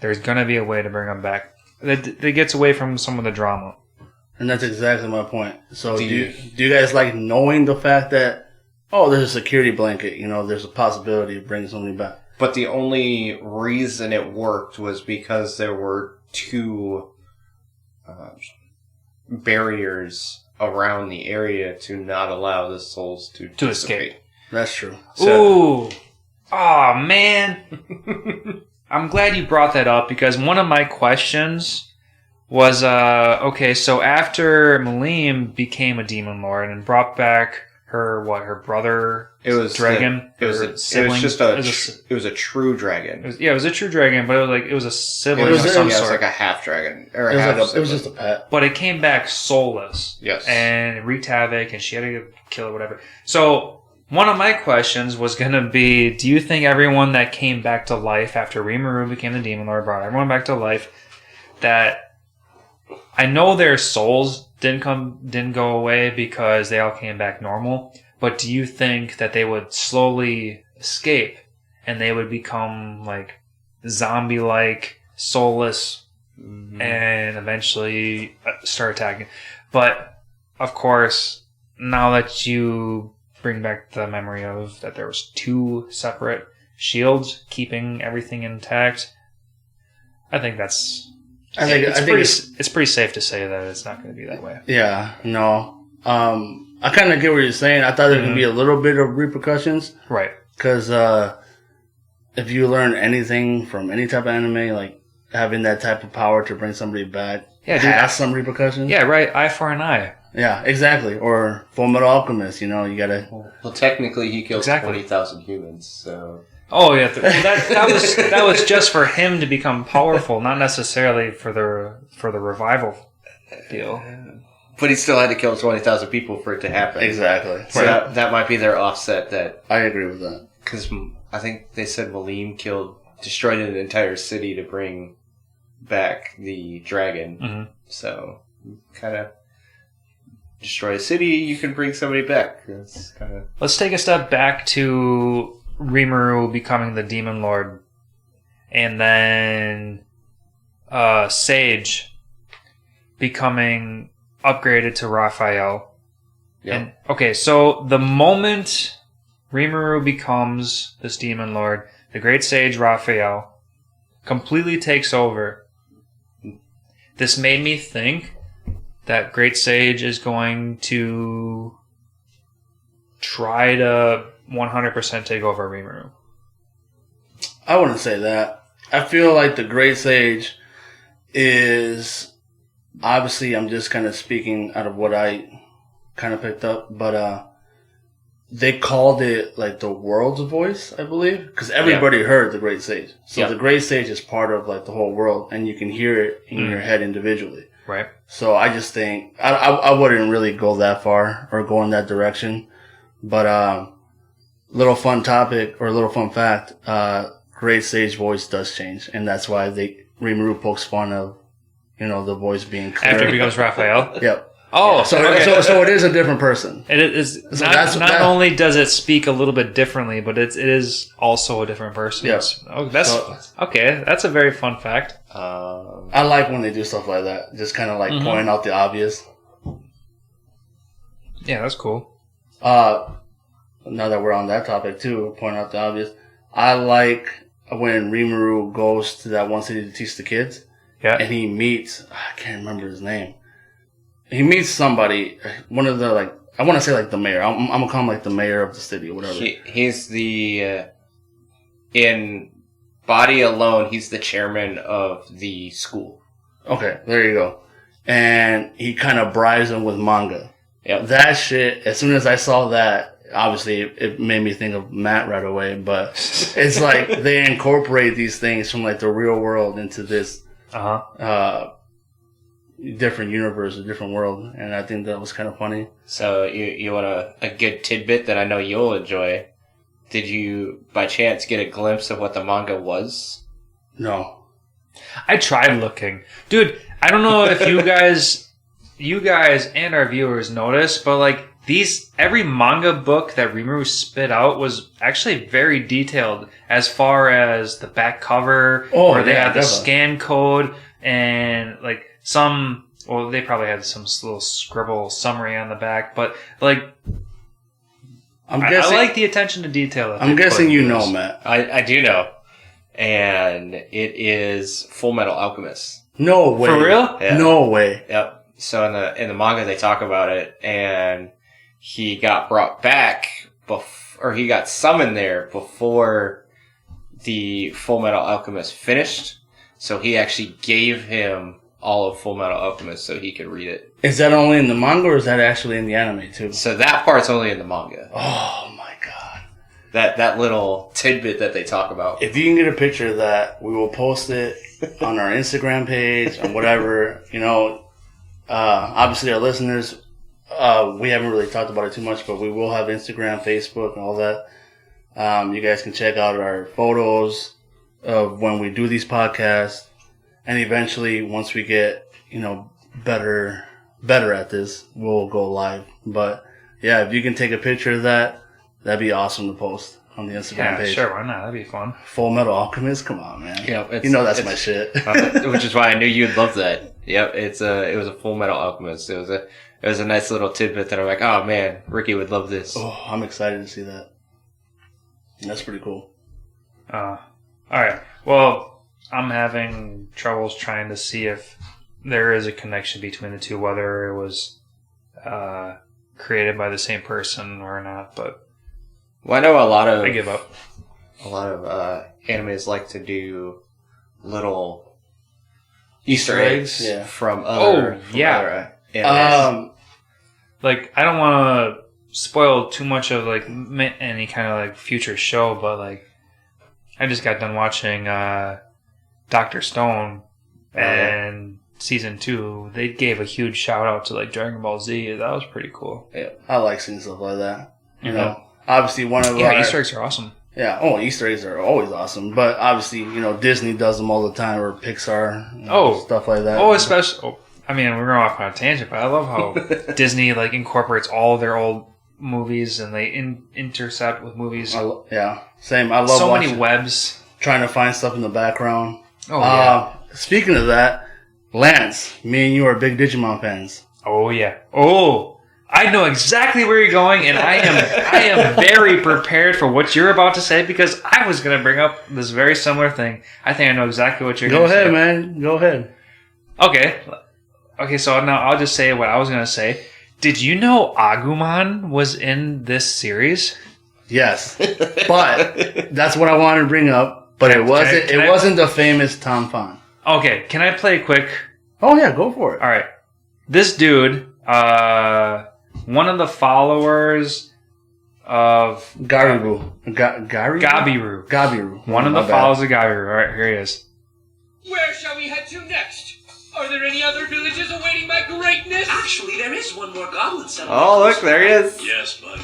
there's going to be a way to bring them back. That gets away from some of the drama. And that's exactly my point. So do you guys like knowing the fact that, there's a security blanket, there's a possibility of bringing somebody back? But the only reason it worked was because there were two barriers around the area to not allow the souls to escape. That's true. Ooh. Oh, man. I'm glad you brought that up because one of my questions was, so after Maleem became a demon lord and brought back her brother, it was dragon, it was a true dragon. It was a true dragon, but it was a sibling of some sort. It was like a half dragon. It was just a pet. But it came back soulless. Yes. And it wreaked havoc and she had to kill it, whatever. So one of my questions was going to be, do you think everyone that came back to life after Rimuru became the Demon Lord, brought everyone back to life, that I know their souls didn't go away because they all came back normal, but do you think that they would slowly escape and they would become zombie-like, soulless, and eventually start attacking? But, of course, now that you bring back the memory of that there was two separate shields keeping everything intact, I think it's pretty safe to say that it's not going to be that way. Yeah, no. I kind of get what you're saying. I thought there could be a little bit of repercussions. Right. Because if you learn anything from any type of anime, having that type of power to bring somebody back has some repercussions. Yeah, right. Eye for an eye. Yeah, exactly. Or Fullmetal Alchemist, you gotta... Well, technically he killed 20,000 humans, so... Oh, yeah. That was just for him to become powerful, not necessarily for the revival deal. But he still had to kill 20,000 people for it to happen. Exactly. So that might be their offset. That I agree with that. Because I think they said Maleem destroyed an entire city to bring back the dragon. Mm-hmm. So kind of destroy a city, you can bring somebody back. That's kind of... Let's take a step back to Rimuru becoming the Demon Lord, and then Sage becoming upgraded to Raphael. Yeah. And okay, so the moment Rimuru becomes this Demon Lord, the Great Sage Raphael completely takes over. This made me think that Great Sage is going to try to 100% take over Rimuru. I wouldn't say that. I feel like the Great Sage is... Obviously, I'm just kind of speaking out of what I kind of picked up, but they called it like the world's voice, I believe, because everybody heard the Great Sage. So the Great Sage is part of like the whole world, and you can hear it in your head individually. Right. So I just think I wouldn't really go that far or go in that direction, but little fun topic or little fun fact: Great Sage voice does change, and that's why Rimuru pokes fun of the voice being clear. After it becomes Raphael. Yep. Oh, so it is a different person. It is So not only does it speak a little bit differently, but it is also a different person. Yes. Oh, that's okay. That's a very fun fact. I like when they do stuff like that. Just kind of like pointing out the obvious. Yeah, that's cool. Now that we're on that topic too, pointing out the obvious. I like when Rimuru goes to that one city to teach the kids. Yeah. And he meets, I can't remember his name. He meets somebody, one of the, like, I want to say like the mayor. I'm going to call him like the mayor of the city or whatever. He's the, in body alone, he's the chairman of the school. Okay, there you go. And he kind of bribes him with manga. Yep. That shit, as soon as I saw that, obviously it made me think of Matt right away, but it's like they incorporate these things from like the real world into this different universe, a different world, and I think that was kind of funny. So you want a good tidbit that I know you'll enjoy. Did you, by chance, get a glimpse of what the manga was? No. I tried looking. Dude, I don't know if you guys and our viewers noticed, but like every manga book that Rimuru spit out was actually very detailed as far as the back cover, where they had the scan code and like they probably had some little scribble summary on the back, but like I like the attention to detail. I'm guessing you know, Matt. I do know. And it is Full Metal Alchemist. No way. For real? Yeah. No way. Yep. So in the manga they talk about it, and he got brought back or he got summoned there before the Full Metal Alchemist finished. So he actually gave him all of Full Metal Alchemist so he could read it. Is that only in the manga or is that actually in the anime too? So that part's only in the manga. Oh my god. That little tidbit that they talk about. If you can get a picture of that, we will post it on our Instagram page or whatever. Obviously our listeners, we haven't really talked about it too much, but we will have Instagram, Facebook, and all that. You guys can check out our photos of when we do these podcasts. And eventually, once we get, better at this, we'll go live. But yeah, if you can take a picture of that, that'd be awesome to post on the Instagram page. Sure, why not? That'd be fun. Full Metal Alchemist, come on, man. Yeah, that's my shit. Which is why I knew you'd love that. Yep, it was a Full Metal Alchemist. It was a nice little tidbit that I'm like, oh man, Ricky would love this. Oh, I'm excited to see that. That's pretty cool. All right. Well, I'm having troubles trying to see if there is a connection between the two, whether it was created by the same person or not. But I know I give up. A lot of animes like to do little Easter eggs from other animes. Like, I don't want to spoil too much of like any kind of like future show, but like I just got done watching Dr. Stone, and season 2, they gave a huge shout out to like Dragon Ball Z. That was pretty cool. Yeah, I like seeing stuff like that. Obviously one of Easter eggs are awesome. Yeah, Easter eggs are always awesome. But obviously, Disney does them all the time, or Pixar, stuff like that. Oh, especially I mean, we're going off on a tangent, but I love how Disney like incorporates all of their old movies and they intercept with movies. Yeah, same. I love so watching, many webs. trying to find stuff in the background. Oh, yeah. Speaking of that, Lance, me and you are big Digimon fans. Oh, yeah. Oh, I know exactly where you're going, and I am very prepared for what you're about to say because I was going to bring up this very similar thing. I think I know exactly what you're going to say. Go ahead, man. Go ahead. Okay, so now I'll just say what I was going to say. Did you know Agumon was in this series? Yes, but that's what I wanted to bring up. But it wasn't the famous Tom Fon. Okay, can I play a quick? Oh yeah, go for it. All right, this dude, one of the followers of Gabiru. Gabiru. One of the followers of Gabiru. All right, here he is. Where shall we head to next? Are there any other villages awaiting my greatness? Actually, there is one more goblin settlement. Oh, look, there he is. Yes, but...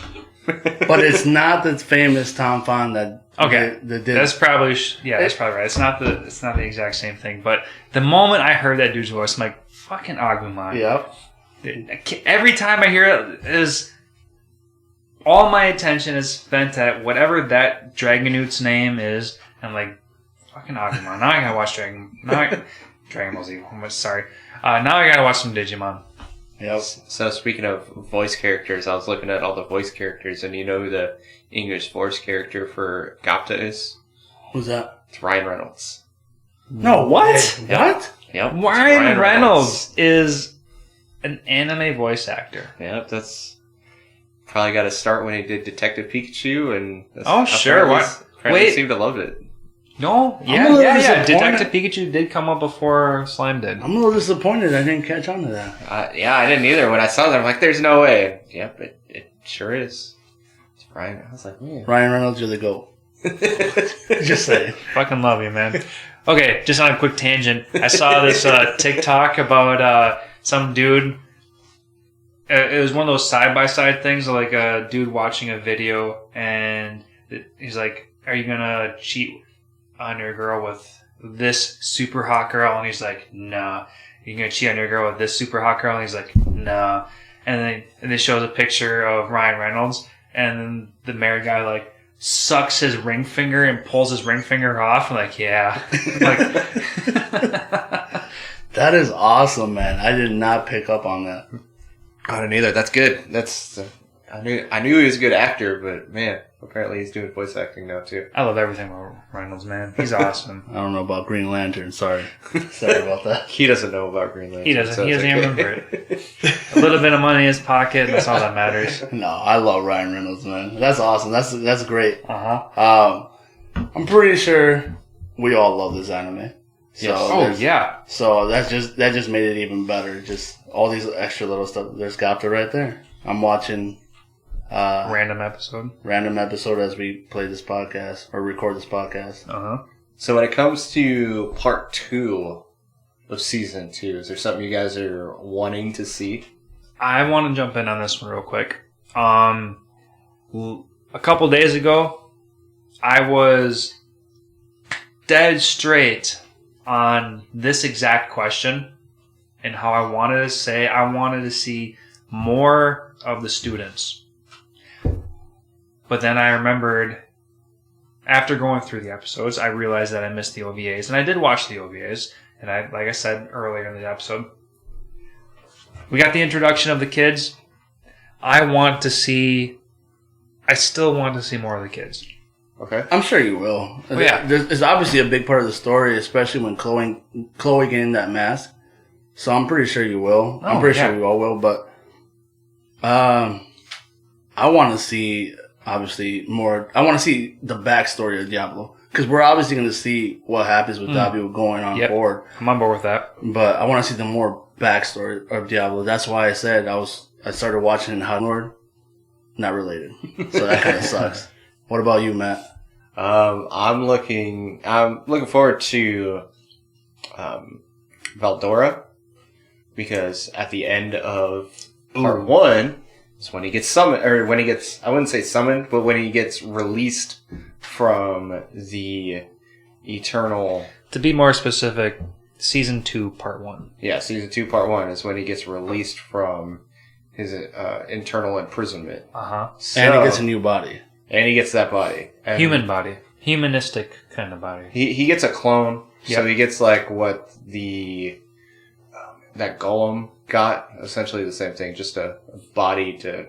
But it's not the famous Tom Fon that. Okay, that that's probably that's probably right. It's not the exact same thing. But the moment I heard that dude's voice, I'm like, fucking Agumon. Yep. Every time I hear it, is all my attention is spent at whatever that Dragonute's name is. I'm like, fucking Agumon. Now I gotta watch Dragon Ball Z. I'm sorry. Now I gotta watch some Digimon. Yep. So speaking of voice characters, I was looking at all the voice characters, and you know who the English voice character for Gapta is? Who's that? It's Ryan Reynolds. No, what? Yep. What? Yep. Ryan Reynolds is an anime voice actor. Yep, that's probably got to start when he did Detective Pikachu, and sure. Apparently seemed to love it. No, yeah. Detective Pikachu did come up before Slime did. I'm a little disappointed I didn't catch on to that. Yeah, I didn't either. When I saw that, I'm like, "There's no way." Yep, it sure is. It's Ryan. I was like, "Man, Ryan Reynolds, you're the GOAT." Just saying. Fucking love you, man. Okay, just on a quick tangent. I saw this TikTok about some dude. It was one of those side-by-side things, like a dude watching a video, and he's like, "Are you gonna cheat on your girl with this super hot girl?" And he's like, "Nah." "You're gonna cheat on your girl with this super hot girl?" And he's like, "Nah." And then it shows a picture of Ryan Reynolds, and then the married guy like sucks his ring finger and pulls his ring finger off. I'm like, yeah. That is awesome, man. I did not pick up on that. I didn't either. That's good. I knew he was a good actor, but man, apparently he's doing voice acting now too. I love everything about Reynolds, man. He's awesome. I don't know about Green Lantern. Sorry about that. He doesn't know about Green Lantern. He doesn't even remember it. A little bit of money in his pocket, that's all that matters. No, I love Ryan Reynolds, man. That's awesome. That's great. Uh-huh. I'm pretty sure we all love this anime. So yes. yeah. So that just made it even better. Just all these extra little stuff. There's Gapta right there. I'm watching random episode as we play this podcast or record this podcast. Uh-huh. So when it comes to part 2 of season 2, is there something you guys are wanting to see? I want to jump in on this one real quick. A couple days ago, I was dead straight on this exact question and how I wanted to see more of the students. But then I remembered, after going through the episodes, I realized that I missed the OVAs. And I did watch the OVAs. And like I said earlier in the episode, we got the introduction of the kids. I still want to see more of the kids. Okay. I'm sure you will. Oh, yeah. It's obviously a big part of the story, especially when Chloe getting that mask. So I'm pretty sure you will. I'm pretty sure we all will. But I want to see, obviously, more. I want to see the backstory of Diablo. Because we're obviously going to see what happens with Diablo going on board. I'm on board with that. But I want to see the more backstory of Diablo. That's why I said I started watching in Hard. Not related. So that kind of sucks. What about you, Matt? I'm looking forward to Valdora, because at the end of part 1 is when he gets summoned, or when he gets, I wouldn't say summoned, but when he gets released from the eternal. To be more specific, Season 2, Part 1. Yeah, Season 2, Part 1 is when he gets released from his internal imprisonment. Uh-huh. So, And he gets a new body. And he gets that body. And Human body. Humanistic kind of body. He gets a clone. Yep. So he gets like what that golem got. Essentially the same thing. Just a body to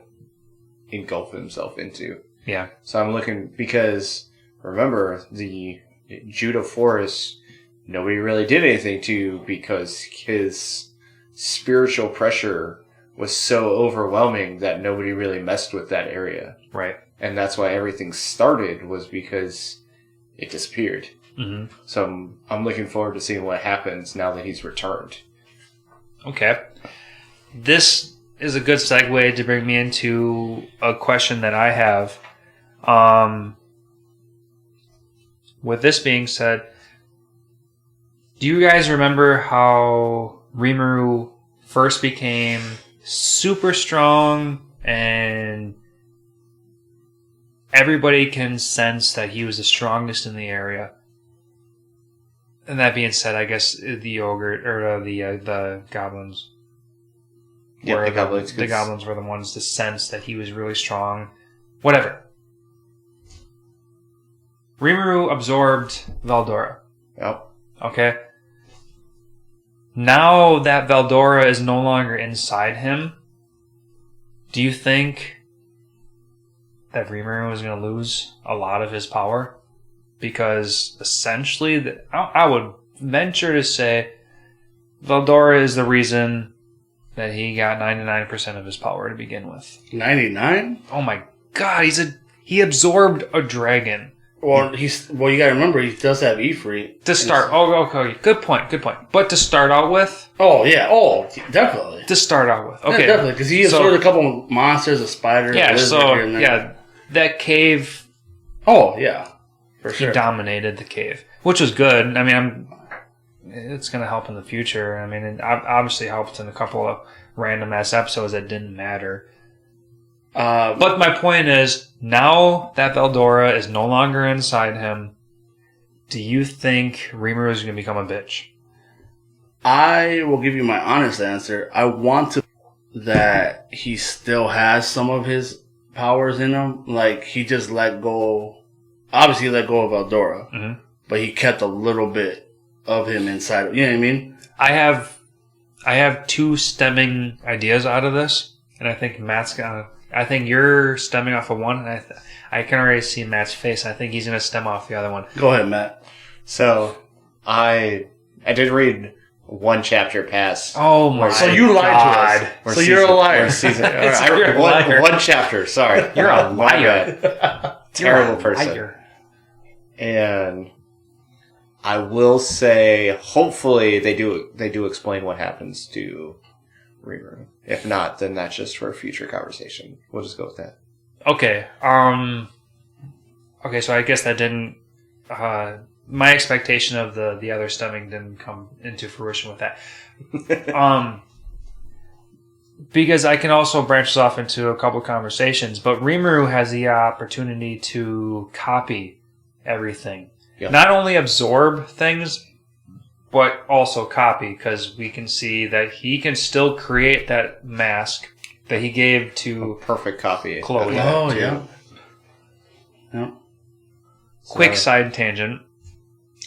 engulf himself into. Yeah. So I'm looking, because remember, the Judah Forest, nobody really did anything to, because his spiritual pressure was so overwhelming that nobody really messed with that area. Right. And that's why everything started, was because it disappeared. Mm-hmm. So I'm looking forward to seeing what happens now that he's returned. Okay. This is a good segue to bring me into a question that I have. With this being said, do you guys remember how Rimuru first became super strong and everybody can sense that he was the strongest in the area? And that being said, I guess the yogurt or the goblins. Yeah, were the goblins. The goblins were the ones to sense that he was really strong. Whatever. Rimuru absorbed Valdora. Yep. Okay? Now that Valdora is no longer inside him, do you think that Rimuru is going to lose a lot of his power? Because essentially, I would venture to say Valdora is the reason that he got 99% of his power to begin with. 99? Oh my god, he absorbed a dragon. Well, you gotta remember, he does have Ifrit. To start, okay, good point. But to start out with? Oh, yeah, definitely. To start out with, okay. Yeah, definitely, because he absorbed a couple monsters, a spider, a lizard here and there. That cave. Oh, yeah, for he sure. dominated the cave, which was good. I mean, it's going to help in the future. I mean, it obviously helped in a couple of random ass episodes that didn't matter. But my point is, now that Valdora is no longer inside him, do you think Rimuru is going to become a bitch? I will give you my honest answer. I want to that he still has some of his powers in him. Like, he just let go. Obviously, he let go of Valdora, Mm-hmm. but he kept a little bit of him inside. You know what I mean? I have two stemming ideas out of this, and I think Matt's gonna. I think you're stemming off of one, and I can already see Matt's face. I think he's gonna stem off the other one. Go ahead, Matt. So I did read one chapter past. Oh my! So you lied to us. So you're a liar. You're a liar. One chapter. Sorry, You're a My liar. bad. Terrible person. Liar. And I will say, hopefully they do explain what happens to Rimuru. If not, then that's just for a future conversation. We'll just go with that. Okay. Okay. So I guess that didn't. My expectation of the other stemming didn't come into fruition with that. Because I can also branch this off into a couple of conversations, but Rimuru has the opportunity to copy everything. Yep. Not only absorb things, but also copy, because we can see that he can still create that mask that he gave to Perfect copy. Chloe. Oh, yeah. Yeah. Quick side tangent.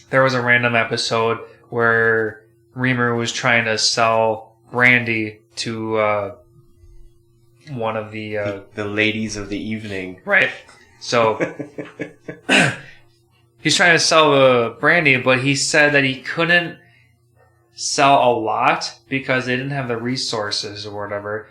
There was a random episode where Rimuru was trying to sell brandy to one of the ladies of the evening. right. So he's trying to sell the brandy, but he said that he couldn't sell a lot because they didn't have the resources or whatever.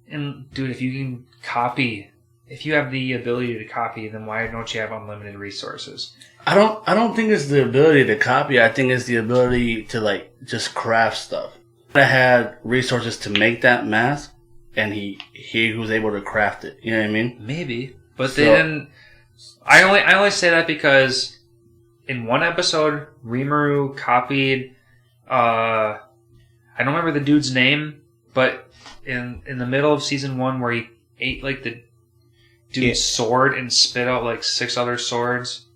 And dude, if you can copy, if you have the ability to copy, then why don't you have unlimited resources? I don't think it's the ability to copy. I think it's the ability to, like, just craft stuff. I had resources to make that mask, and he was able to craft it. You know what I mean? Maybe, but they didn't. I only say that because in one episode, Rimuru copied. I don't remember the dude's name, but in the middle of season 1, where he ate like the dude's sword and spit out like 6 other swords.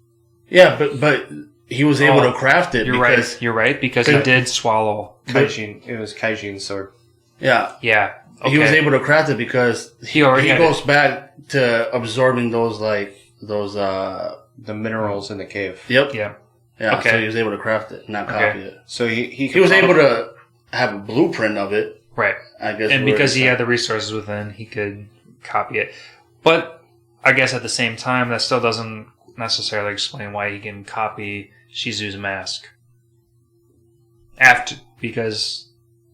Yeah, but he was able to craft it. You're right. You're right because he did swallow. Kaijin. It was Kaijin's sword. Yeah. Yeah. Okay. He was able to craft it because he goes back to absorbing those the minerals in the cave. Yep. Yeah. Yeah. Okay. So he was able to craft it, not copy it. So he was able to have a blueprint of it. Right. I guess. And because he had the resources within, he could copy it. But I guess at the same time, that still doesn't necessarily explain why he can copy Shizu's mask. Because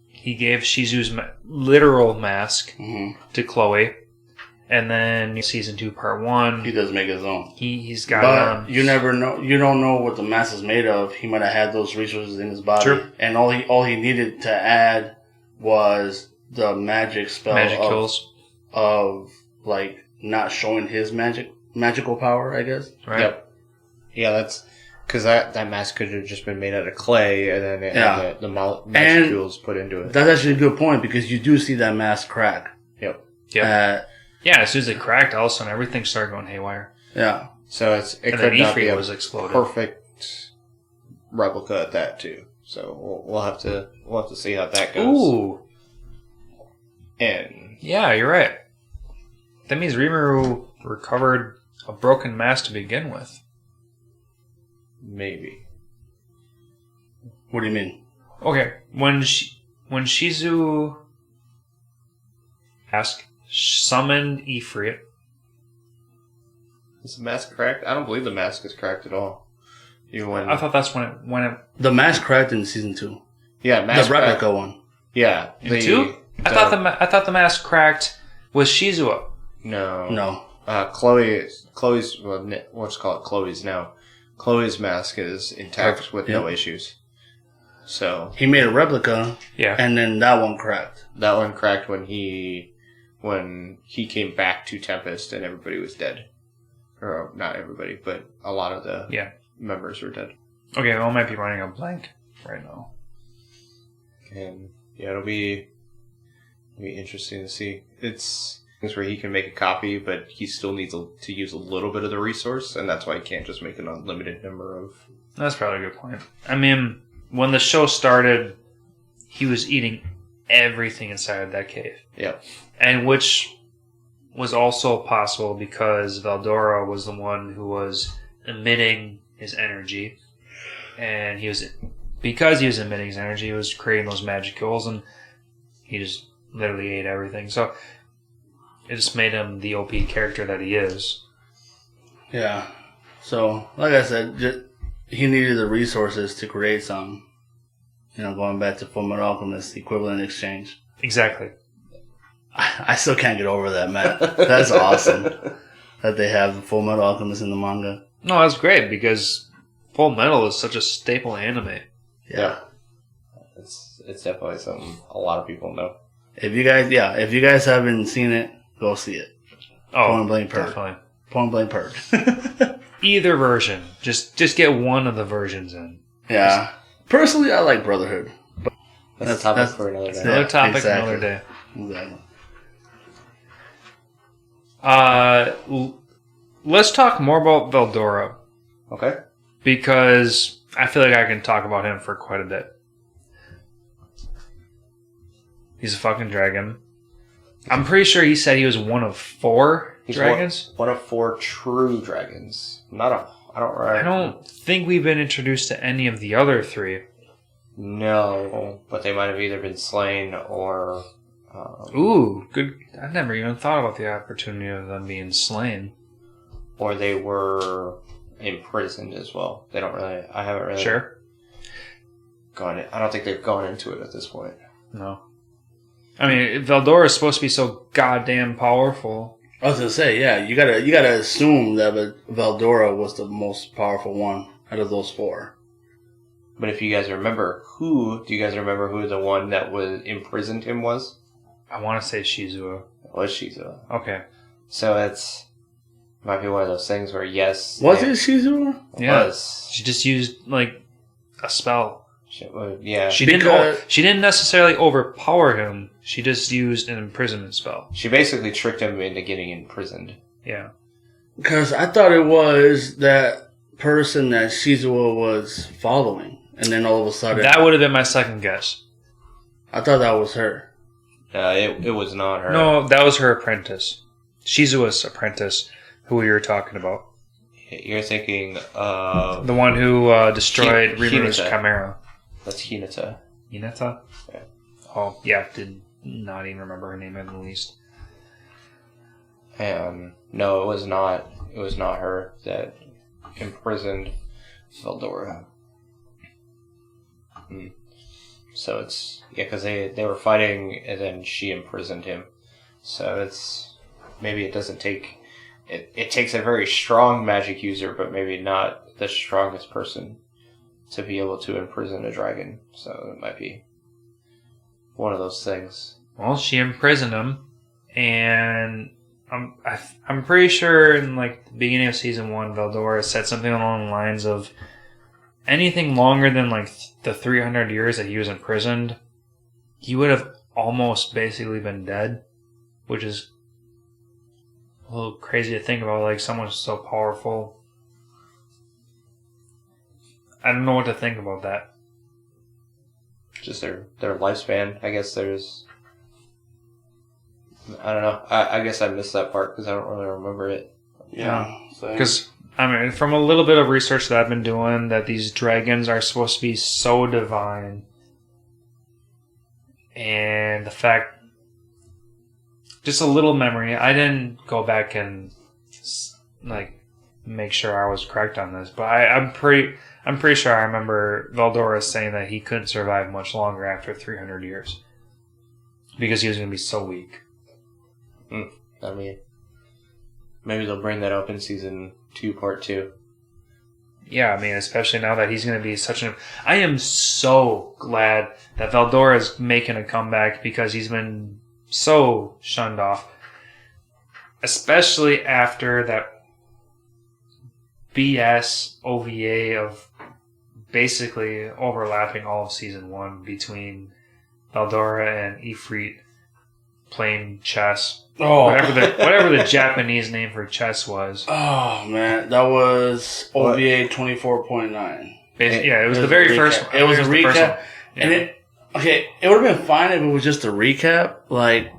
he gave Shizu's literal mask to Chloe, and then in season 2, part 1, he does make his own. He's got it on. You never know. You don't know what the mask is made of. He might have had those resources in his body, and all he needed to add was the magic spell kills of like not showing his magical power. I guess. Right. Yep. Yeah, that's because that mask could have just been made out of clay, and then it had the magic jewels put into it. That's actually a good point because you do see that mask crack. Yep. Yeah. As soon as it cracked, all of a sudden everything started going haywire. Yeah. So it could not be a exploded. perfect replica at that too. So we'll have to see how that goes. Ooh. And yeah, you're right. That means Rimuru recovered a broken mask to begin with. Maybe. What do you mean? Okay, when Shizu summoned Ifrit. Is the mask cracked? I don't believe the mask is cracked at all. Even when I thought that's when it the mask cracked in season 2. Yeah, the replica one. Yeah, in 2. I thought the mask cracked with Shizuo. No. Chloe's what's called Chloe's now. Chloe's mask is intact with no issues. So he made a replica. Yeah, and then that one cracked. That one cracked when he came back to Tempest and everybody was dead. Or not everybody, but a lot of the members were dead. Okay, well, I might be running a blank right now. And it'll be interesting to see. It's things where he can make a copy, but he still needs to use a little bit of the resource, and that's why he can't just make an unlimited number of. That's probably a good point. I mean, when the show started, he was eating everything inside of that cave. Yep. And which was also possible because Valdora was the one who was emitting his energy, and because he was emitting his energy, he was creating those magic jewels, and he just literally ate everything. So it just made him the OP character that he is. Yeah. So, like I said, he needed the resources to create something. Going back to Fullmetal Alchemist, equivalent exchange. Exactly. I still can't get over that, Matt. That's awesome that they have Fullmetal Alchemist in the manga. No, that's great because Full Metal is such a staple anime. Yeah. It's definitely something a lot of people know. If you guys haven't seen it, go see it. Oh, Point Blank Purge. Definitely. Point Blank Purge. Either version. Just get one of the versions in. Yeah. Personally, I like Brotherhood. But that's a topic for another day. Another topic, exactly. another day. Exactly. Let's talk more about Valdora. Okay. Because I feel like I can talk about him for quite a bit. He's a fucking dragon. I'm pretty sure he said he was one of 4 dragons. One of 4 true dragons. I don't think we've been introduced to any of the other 3. No, but they might have either been slain or. Ooh, good. I never even thought about the opportunity of them being slain. Or they were imprisoned as well. They don't really. I haven't really. Sure. I don't think they've gone into it at this point. No. I mean, Valdora is supposed to be so goddamn powerful. I was gonna say, yeah, you gotta assume that Valdora was the most powerful one out of those 4. But if you guys remember, do you guys remember who the one that was imprisoned him was? I want to say Shizuo. It was Shizuo. Okay. So might be one of those things where yes. Was it Shizuo? Yeah. Was. She just used like a spell. Yeah. She didn't necessarily overpower him. She just used an imprisonment spell. She basically tricked him into getting imprisoned. Yeah. Because I thought it was that person that Shizuo was following, and then all of a sudden, That would have been my second guess. I thought that was her. It was not her. No, that was her apprentice. Shizuo's apprentice, who we were talking about. You're thinking The one who destroyed Rimuru's Hinata. Chimera. That's Hinata. Hinata? Yeah. Oh, yeah, did not even remember her name in the least. No, it was not. It was not her that imprisoned Valdora. So it's because they were fighting and then she imprisoned him. So it's maybe it doesn't take. It takes a very strong magic user, but maybe not the strongest person to be able to imprison a dragon. So it might be one of those things. Well, she imprisoned him, and I'm pretty sure in like the beginning of season 1, Valdora said something along the lines of anything longer than like the 300 years that he was imprisoned, he would have almost basically been dead, which is a little crazy to think about. Like someone so powerful. I don't know what to think about that. Just their lifespan. I guess there's. I don't know. I guess I missed that part because I don't really remember it. Yeah. Because, I mean, from a little bit of research that I've been doing, that these dragons are supposed to be so divine. And the fact... Just a little memory. I didn't go back and, like, make sure I was correct on this. But I'm pretty sure I remember Valdora saying that he couldn't survive much longer after 300 years. Because he was going to be so weak. I mean, maybe they'll bring that up in season 2, part 2. Yeah, I mean, especially now that he's going to be such an... I am so glad that Valdora is making a comeback because he's been so shunned off. Especially after that BS OVA of basically overlapping all of season 1 between Valdora and Ifrit playing chess. Oh, whatever the Japanese name for chess was. Oh man, that was OVA 24.9. Yeah, it was the very first one. It was a the first recap, one. Yeah. and it would have been fine if it was just a recap, like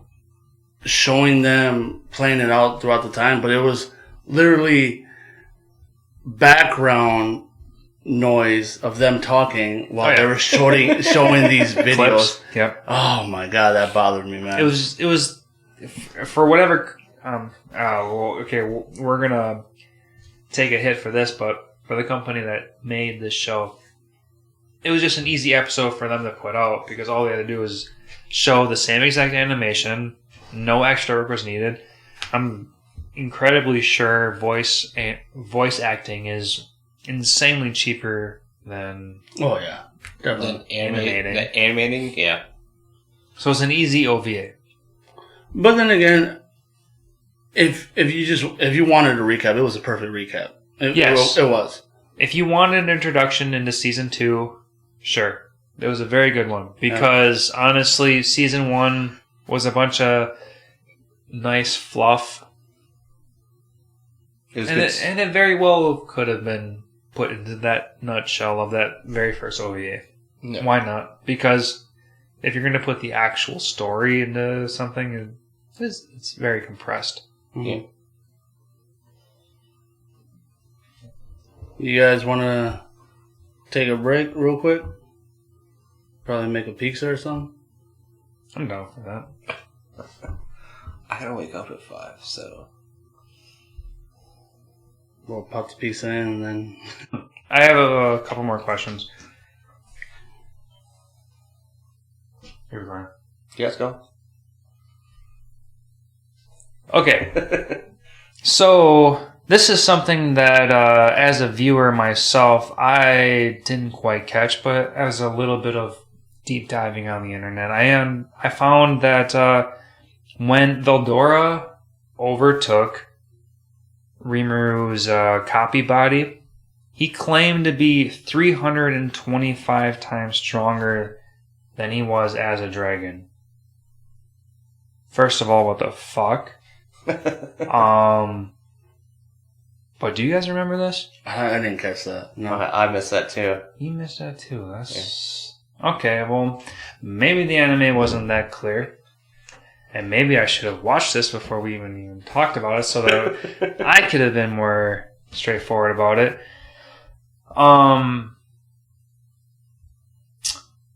showing them playing it out throughout the time. But it was literally background noise of them talking while they were showing these videos. Clips. Yep. Oh my god, that bothered me, man. It was for whatever. We're gonna take a hit for this, but for the company that made this show, it was just an easy episode for them to put out because all they had to do was show the same exact animation, no extra work was needed. I'm incredibly sure voice acting is insanely cheaper than animating. Animating, yeah. So it's an easy OVA. But then again, if you wanted a recap, it was a perfect recap. Yes. It was. If you wanted an introduction into season 2, sure. It was a very good one. Because honestly, season 1 was a bunch of nice fluff. And it very well could have been put into that nutshell of that very first OVA. No. Why not? Because if you're going to put the actual story into something, it's very compressed. Yeah. You guys want to take a break real quick? Probably make a pizza or something? I'm down for that. I gotta wake up at 5, so... We'll pop the pizza in and then... I have a couple more questions. Here we go. You guys go. Okay. So, this is something that, as a viewer myself, I didn't quite catch, but as a little bit of deep diving on the internet, I found that when Valdora overtook Rimuru's copy body, he claimed to be 325 times stronger than he was as a dragon. First of all, what the fuck? But do you guys remember this? I didn't catch that. No. I missed that too. You missed that too. That's okay. Well, maybe the anime wasn't that clear, and maybe I should have watched this before we even talked about it, so that I could have been more straightforward about it.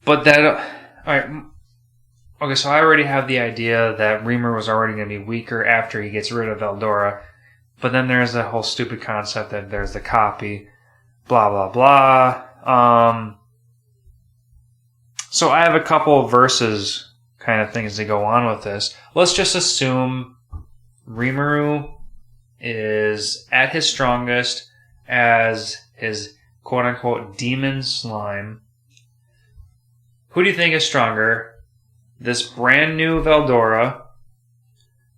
But that, all right. Okay, so I already have the idea that Reamer was already going to be weaker after he gets rid of Valdora. But then there's that whole stupid concept that there's the copy, blah, blah, blah. So I have a couple of verses kind of things to go on with this. Let's just assume Rimuru is at his strongest as his quote-unquote demon slime. Who do you think is stronger? This brand new Valdora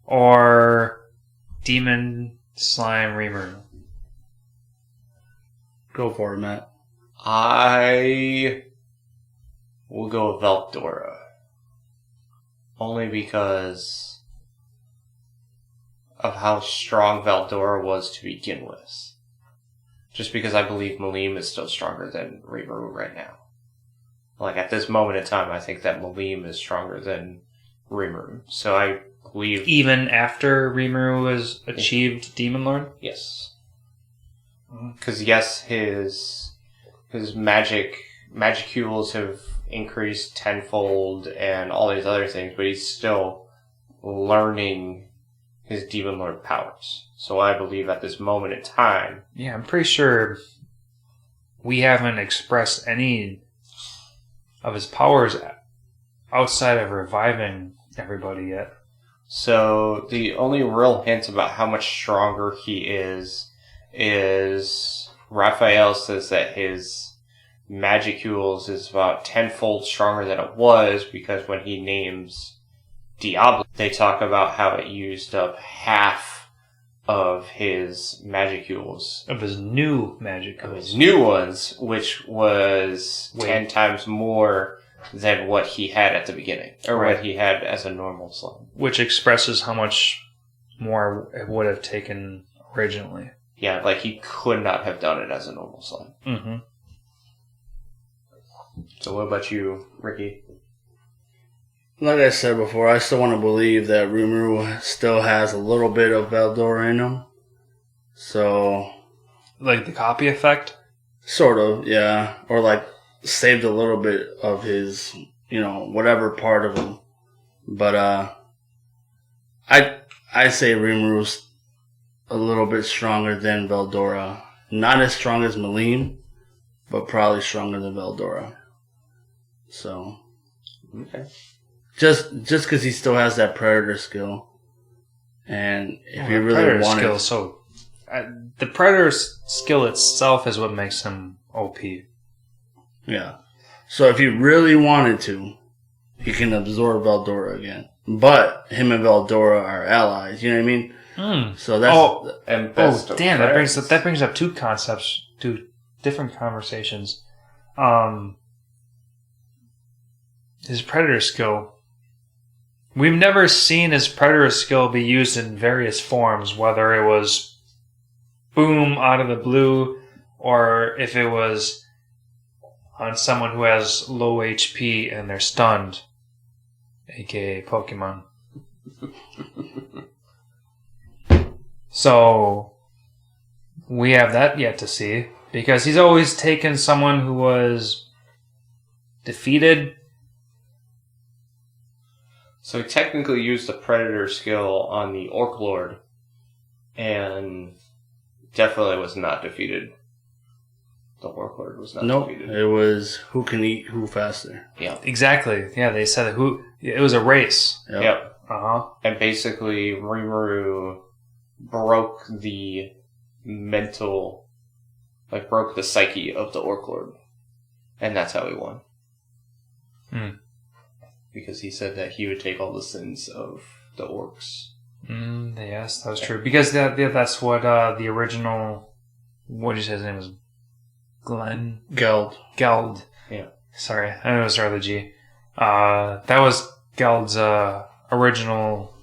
or demon slime Rimuru? Go for it, Matt. I will go with Valdora. Only because of how strong Valdora was to begin with. Just because I believe Maleem is still stronger than Rimuru right now. Like, at this moment in time, I think that Maleem is stronger than Rimuru. So I believe... Even after Rimuru has achieved Demon Lord? Yes. Because, yes, his magicules have increased tenfold and all these other things, but he's still learning his Demon Lord powers. So I believe at this moment in time... Yeah, I'm pretty sure we haven't expressed any of his powers outside of reviving everybody yet. So the only real hint about how much stronger he is Raphael says that his magicules is about tenfold stronger than it was, because when he names Diablo, they talk about how it used up half of his magicules. Of his new magicules. Of his new ones, which was 10 times more than what he had at the beginning. Or what he had as a normal slime. Which expresses how much more it would have taken originally. Yeah, like he could not have done it as a normal slime. Mm-hmm. So what about you, Ricky? Like I said before, I still want to believe that Rimuru still has a little bit of Valdora in him. So... Like the copy effect? Sort of, yeah. Or like saved a little bit of his, whatever part of him. But I say Rimuru's a little bit stronger than Valdora. Not as strong as Maleem, but probably stronger than Valdora. So... Okay. Just because he still has that predator skill, and if you really want it, the predator skill itself is what makes him OP. Yeah. So if you really wanted to, he can absorb Valdora again. But him and Valdora are allies. You know what I mean? So that's that brings up two concepts, two different conversations. His predator skill. We've never seen his predator skill be used in various forms, whether it was boom out of the blue, or if it was on someone who has low HP and they're stunned, aka Pokemon. So we have that yet to see, because he's always taken someone who was defeated. So he technically used the Predator skill on the Orc Lord, and definitely was not defeated. The Orc Lord was not defeated. It was who can eat who faster. Yeah. Exactly. Yeah, they said it was a race. Yep. Uh-huh. And basically, Rimuru broke the mental, broke the psyche of the Orc Lord. And that's how he won. Because he said that he would take all the sins of the orcs. Yes, that was true. Because that's what the original... What did you say his name was? Glenn? Geld. Yeah. Sorry, I know it was rather G. That was Geld's original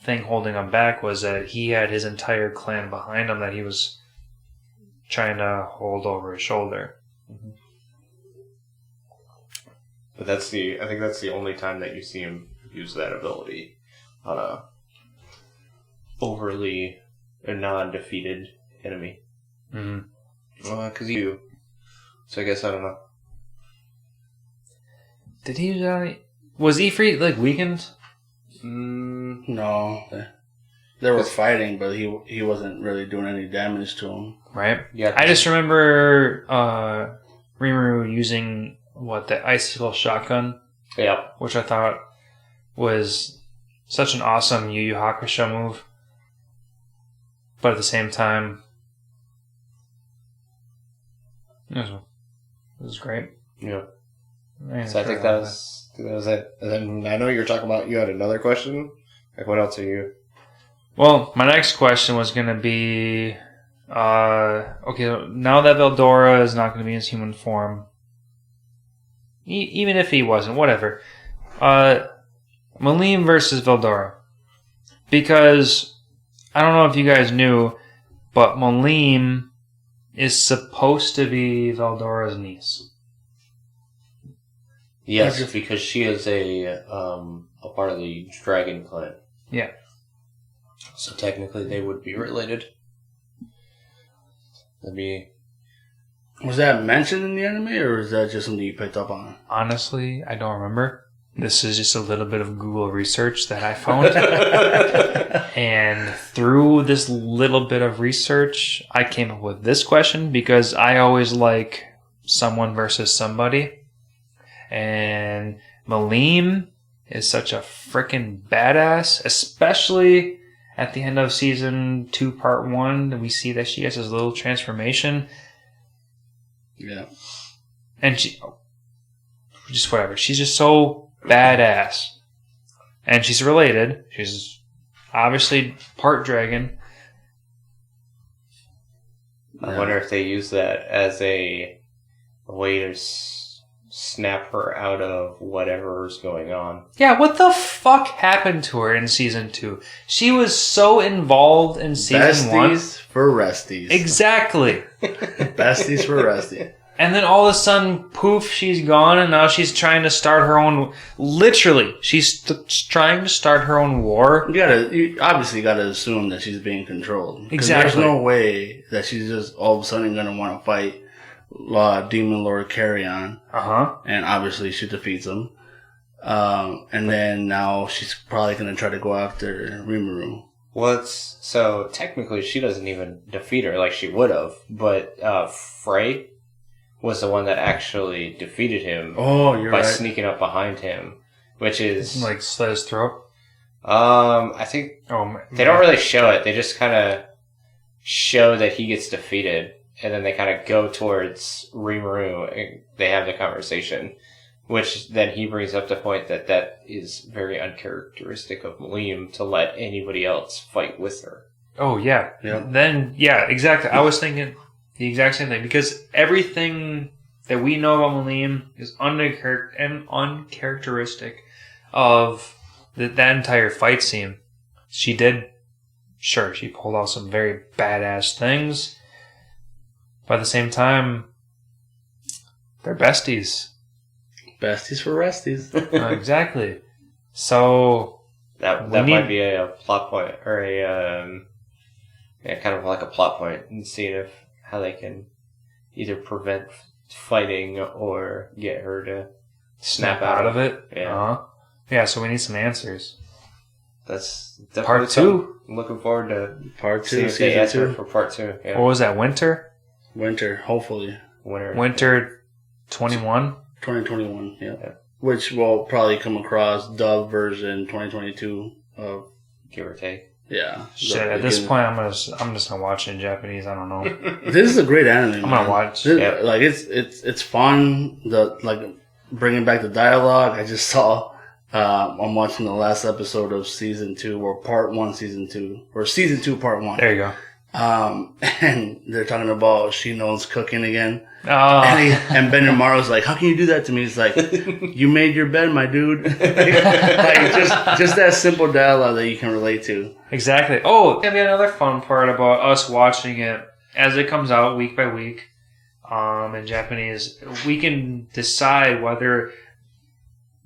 thing holding him back was that he had his entire clan behind him that he was trying to hold over his shoulder. But I think that's the only time that you see him use that ability on a overly non-defeated enemy. Mm-hmm. Well, because so I guess I don't know. Did he use any? Was Ifrit like weakened? No, they were fighting, but he wasn't really doing any damage to him. Right. Yeah. I just remember Rimuru using the icicle shotgun, Yeah. which I thought was such an awesome Yu Yu Hakusho move. But at the same time, it was great. Yeah. So I think that was it. And then I know you were talking about, you had another question. Like, what else are you? Well, my next question was going to be, okay, now that Valdora is not going to be in his human form, even if he wasn't, whatever. Maleem versus Valdora. Because, I don't know if you guys knew, but Maleem is supposed to be Valdora's niece. Yes, because she is a part of the dragon clan. Yeah. So technically they would be related. Was that mentioned in the anime, or is that just something you picked up on? Honestly, I don't remember. This is just a little bit of Google research that I found. And through this little bit of research, I came up with this question because I always like someone versus somebody. And Maleem is such a freaking badass, especially at the end of season 2, part 1. We see that she has this little transformation. Yeah. And she, just whatever. She's just so badass. And she's related. She's obviously part dragon. I wonder if they use that as a way to snap her out of whatever's going on. Yeah, what the fuck happened to her in season 2? She was so involved in season 1. Besties for resties. Exactly. Besties for resties. And then all of a sudden, poof, she's gone, and now she's trying to start her own... Literally, she's trying to start her own war. You obviously gotta assume that she's being controlled. 'Cause Exactly. There's no way that she's just all of a sudden gonna want to fight Demon Lord Carrion. Uh-huh. And obviously she defeats him. And then now she's probably gonna try to go after Rimuru. Well, so technically she doesn't even defeat her like she would have, but Frey was the one that actually defeated him by sneaking up behind him, which is Like, slit his throat? I think they don't really show it. They just kind of show that he gets defeated, and then they kind of go towards Rimuru, and they have the conversation, which then he brings up the point that is very uncharacteristic of Maleem to let anybody else fight with her. Oh, yeah. Yeah. Then, yeah, exactly. I was thinking the exact same thing, because everything that we know about Maleem is uncharacteristic of that entire fight scene. She pulled off some very badass things, but at the same time, they're besties. Besties for resties. Exactly. So That might be a plot point, or kind of like a plot point, and seeing how they can either prevent fighting or get her to snap out of it. Yeah. Uh-huh. Yeah, so we need some answers. That's definitely Part 2. something. I'm looking forward to Part 2, seeing if they season answer 2. for part 2. Yeah. What was that, winter? Winter, hopefully. Winter 21? 2021, yeah. Yeah. Which will probably come across dub version 2022 of... Give or take. Yeah. Shit, at this point, I'm just gonna watch it in Japanese. I don't know. This is a great anime. I'm gonna watch. This, like it's fun. Bringing back the dialogue. I just saw. I'm watching the last episode of season 2 or part 1, season 2 or season 2 part 1. There you go. And they're talking about Shino's cooking again. Oh. And Ben and Maro's like, how can you do that to me? He's like, you made your bed, my dude. Like, just that simple dialogue that you can relate to. Exactly. Oh, maybe another fun part about us watching it as it comes out week by week in Japanese, we can decide whether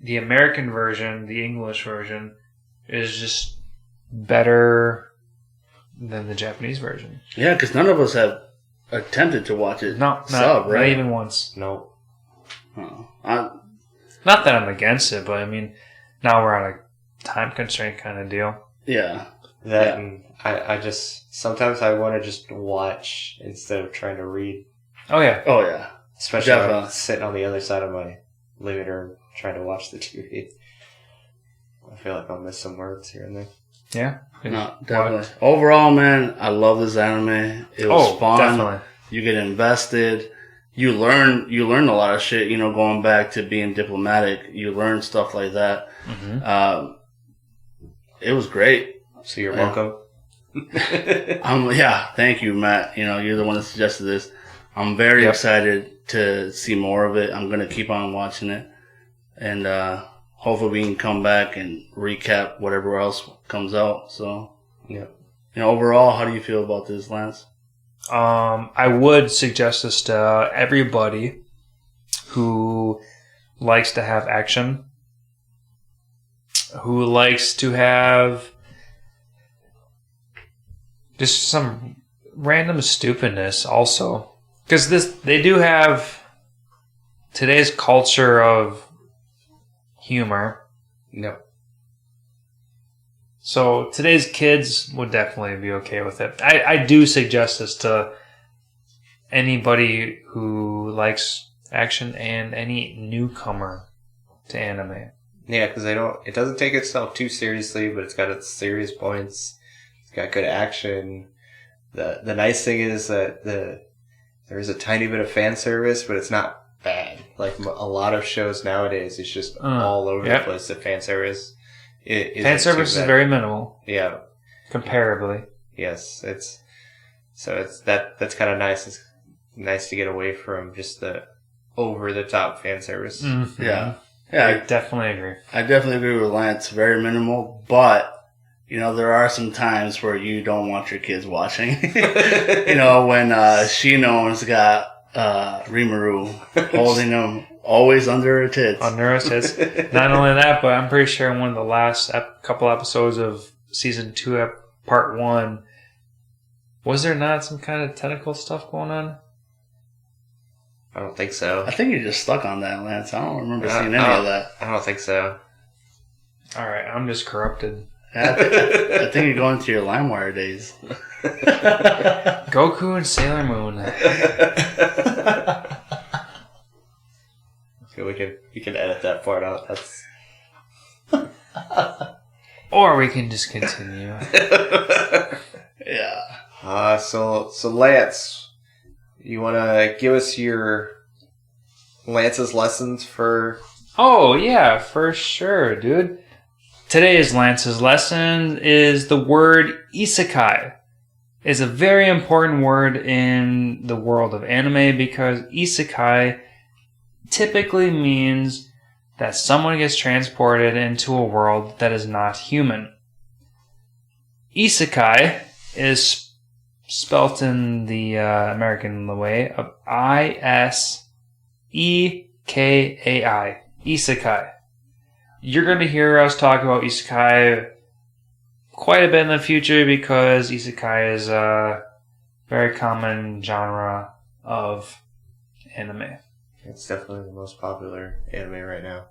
the American version, the English version, is just better than the Japanese version. Yeah, because none of us have attempted to watch it Not even once. No. Oh. Not that I'm against it, but I mean, now we're on a time constraint kind of deal. Yeah. And I just, sometimes I want to just watch instead of trying to read. Oh, yeah. Oh, yeah. Especially when I'm sitting on the other side of my living room trying to watch the TV. I feel like I'll miss some words here and there. Yeah. No, definitely. Overall, man, I love this anime. It was fun. Definitely. You get invested. You learn a lot of shit, going back to being diplomatic. You learn stuff like that. Mm-hmm. It was great. So you're welcome. Thank you, Matt. You're the one that suggested this. I'm very excited to see more of it. I'm going to keep on watching it. And hopefully we can come back and recap whatever else comes out. So, overall, how do you feel about this, Lance? I would suggest this to everybody who likes to have action, who likes to have just some random stupidness also. Because they do have today's culture of humor. No. So today's kids would definitely be okay with it. I do suggest this to anybody who likes action and any newcomer to anime. Yeah, because it doesn't take itself too seriously, but it's got its serious points. It's got good action. The nice thing is that there is a tiny bit of fan service, but it's not bad. Like a lot of shows nowadays, it's just all over the place. The fan service. Fan service is very minimal. Yeah. Comparably. Yes, that's kind of nice. It's nice to get away from just the over the top fan service. Mm-hmm. Yeah. I definitely agree. I definitely agree with Lance. Very minimal, but there are some times where you don't want your kids watching. When Shino's got Rimuru holding him always under her tits. Under her tits. Not only that, but I'm pretty sure in one of the last couple episodes of season 2, part 1, was there not some kind of tentacle stuff going on? I don't think so. I think you're just stuck on that, Lance. I don't remember seeing any of that. I don't think so. All right, I'm just corrupted. I think you're going through your LimeWire days. Goku and Sailor Moon. Okay, we can edit that part out. That's. Or we can just continue. Yeah. So Lance, you want to give us your Lance's lessons for? Oh yeah, for sure, dude. Today's Lance's lesson is the word isekai. It's a very important word in the world of anime because isekai typically means that someone gets transported into a world that is not human. Isekai is spelt in the American way of I-S-E-K-A-I. Isekai. You're going to hear us talk about isekai quite a bit in the future because isekai is a very common genre of anime. It's definitely the most popular anime right now.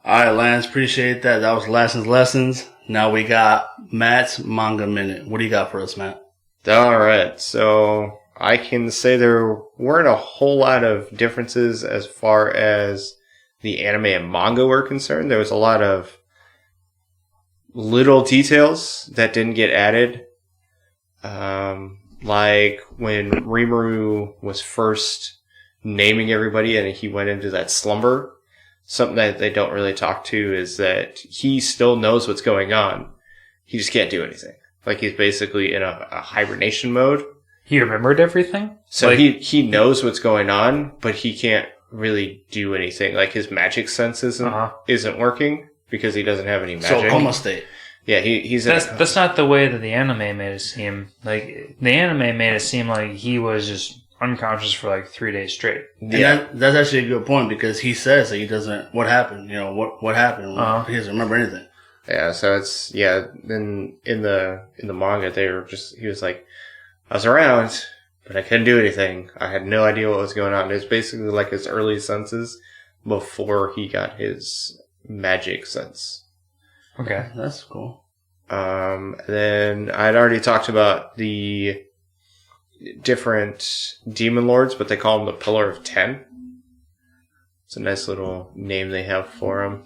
All right, Lance, appreciate that. That was Lance's lessons. Now we got Matt's Manga Minute. What do you got for us, Matt? All right, so I can say there weren't a whole lot of differences as far as the anime and manga were concerned. There was a lot of little details that didn't get added. Like when Rimuru was first naming everybody and he went into that slumber, something that they don't really talk to is that he still knows what's going on. He just can't do anything. Like he's basically in a hibernation mode. He remembered everything? So Like- he knows what's going on, but he can't really do anything. Like his magic sense isn't working because he doesn't have any magic. So coma state. Yeah, he's That's not the way that the anime made it seem. Like, the anime made it seem like he was just unconscious for like 3 days straight. And that's actually a good point because he says that he doesn't. What happened? You know what happened? He doesn't remember anything. Yeah, so it's Then in the manga, he was like, I was around, but I couldn't do anything. I had no idea what was going on. It was basically like his early senses before he got his magic sense. Okay. That's cool. Then I'd already talked about the different demon lords, but they call them the Pillar of 10. It's a nice little name they have for them.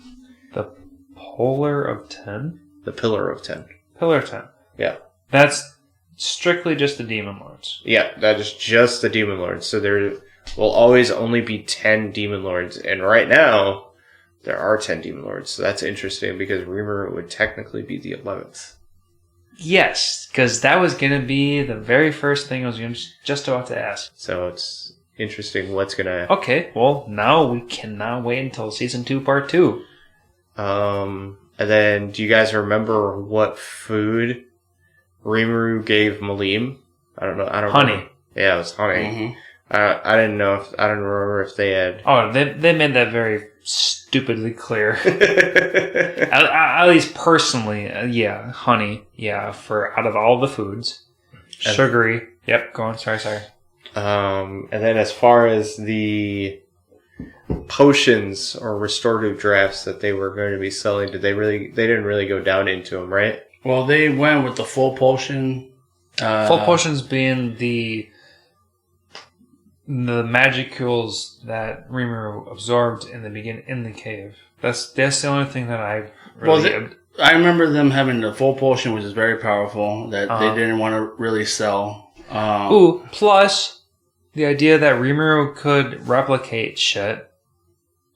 The Polar of 10? The Pillar of 10. Pillar of 10. Yeah. That's strictly just the Demon Lords. Yeah, that is just the demon lords. So there will always only be 10 demon lords. And right now, there are 10 demon lords. So that's interesting because Rimuru would technically be the 11th. Yes, because that was going to be the very first thing I was just about to ask. So it's interesting what's going to... Okay, well, now we cannot wait until Season 2, Part 2. And then, do you guys remember what food Rimuru gave Maleem? I don't know. Honey. Remember. Yeah, it was honey. Mm-hmm. I didn't know I don't remember if they had... Oh, they made that very stupidly clear. at least personally, yeah, honey, yeah, for out of all the foods. Sugary. Yep, go on, sorry. And then as far as the potions or restorative drafts that they were going to be selling, they didn't really go down into them, right? Well, they went with the full potion. Full potions being the magicules that Rimuru absorbed in the beginning in the cave. That's the only thing that I really... I remember them having the full potion, which is very powerful, that they didn't want to really sell. Plus the idea that Rimuru could replicate shit.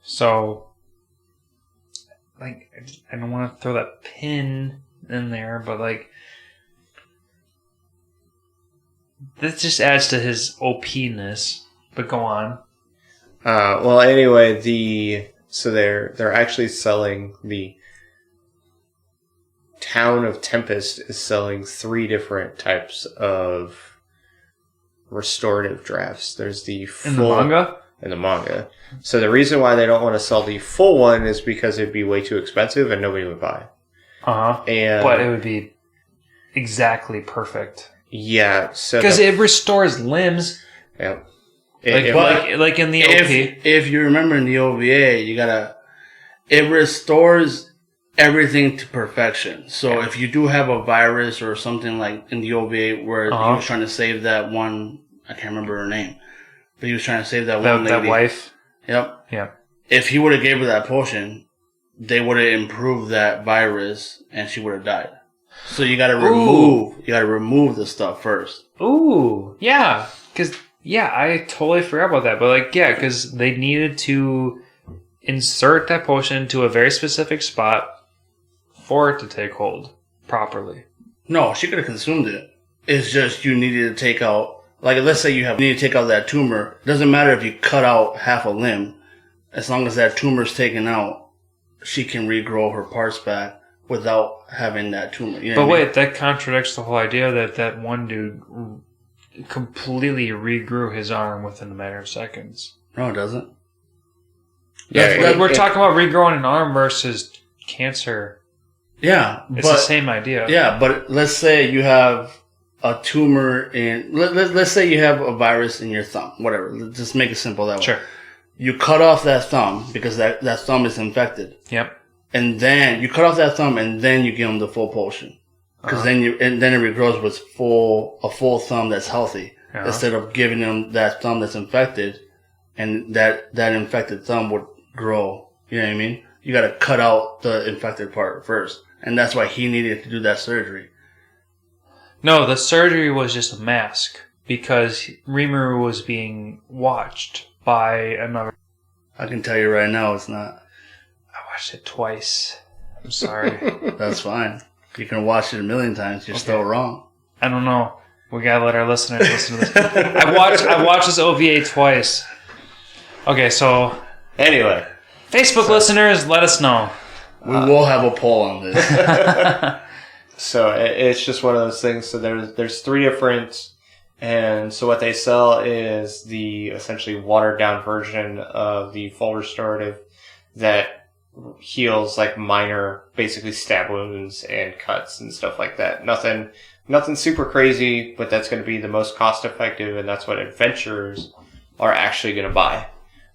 So, like, I don't want to throw that pin in there, but like, this just adds to his OP-ness. But go on. Well, anyway, so they're actually selling the town of Tempest is selling 3 different types of restorative drafts. There's the full... In the manga. So the reason why they don't want to sell the full one is because it'd be way too expensive and nobody would buy. But it would be exactly perfect. Yeah, so... Because it restores limbs. Yep. Like in the OP. If you remember in the OVA, it restores everything to perfection. So if you do have a virus or something like in the OVA where he was trying to save that one, I can't remember her name, but he was trying to save that one lady. That wife? Yep. Yeah. If he would have gave her that potion, they would have improved that virus and she would have died. So you gotta remove the stuff first. Ooh, yeah. Because, yeah, I totally forgot about that. But, like, yeah, because they needed to insert that potion into a very specific spot for it to take hold properly. No, she could have consumed it. It's just you needed to take out, like, let's say you need to take out that tumor. It doesn't matter if you cut out half a limb. As long as that tumor's taken out, she can regrow her parts back without having that tumor. You know but what I mean? wait, that contradicts the whole idea that one dude completely regrew his arm within a matter of seconds. No, it doesn't. Yeah, We're talking about regrowing an arm versus cancer. Yeah, It's the same idea. Yeah, but let's say you have a tumor in... Let's say you have a virus in your thumb. Whatever. Let's just make it simple that way. Sure. You cut off that thumb because that thumb is infected. Yep. And then you cut off that thumb and then you give them the full potion. Because then it regrows with a full thumb that's healthy. Instead of giving them that thumb that's infected and that infected thumb would grow. You know what I mean? You gotta cut out the infected part first. And that's why he needed to do that surgery. No, the surgery was just a mask because Rimuru was being watched by another. I can tell you right now it's not. I watched it twice. I'm sorry. That's fine. You can watch it a million times. You're still wrong. I don't know. We gotta let our listeners listen to this. I watched this OVA twice. Okay, so Anyway, Facebook listeners, let us know. We will have a poll on this. so it's just one of those things. So there's 3 different, and so what they sell is the essentially watered down version of the full restorative that heals like minor, basically stab wounds and cuts and stuff like that. Nothing super crazy, but that's going to be the most cost effective, and that's what adventurers are actually going to buy.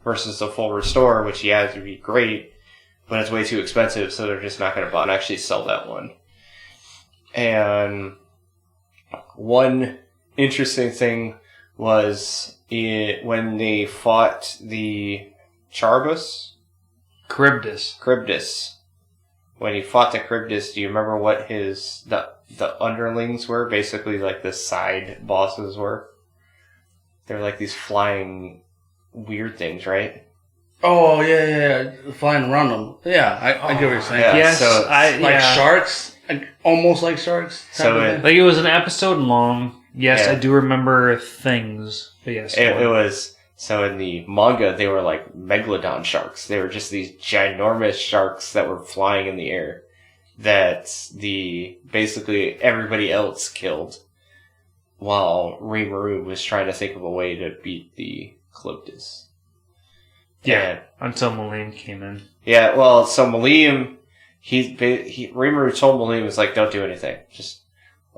Versus the full restore, which it would be great, but it's way too expensive, so they're just not going to buy and actually sell that one. And one interesting thing was when they fought the Charybdis. When he fought the Charybdis, do you remember what the underlings were? Basically, like the side bosses were. They're like these flying weird things, right? Oh, yeah. Flying around them. Yeah, I get what you're saying. Yeah, Yes, so Sharks? Almost like sharks? So like it was an episode long. Yes, Yeah. I do remember things. But yes, it was. So in the manga, they were like megalodon sharks. They were just these ginormous sharks that were flying in the air that basically everybody else killed, while Rimuru was trying to think of a way to beat the Cloptis. Yeah, until Maleem came in. Yeah, well, so Maleem, Rimuru told Maleem, was like, don't do anything. Just,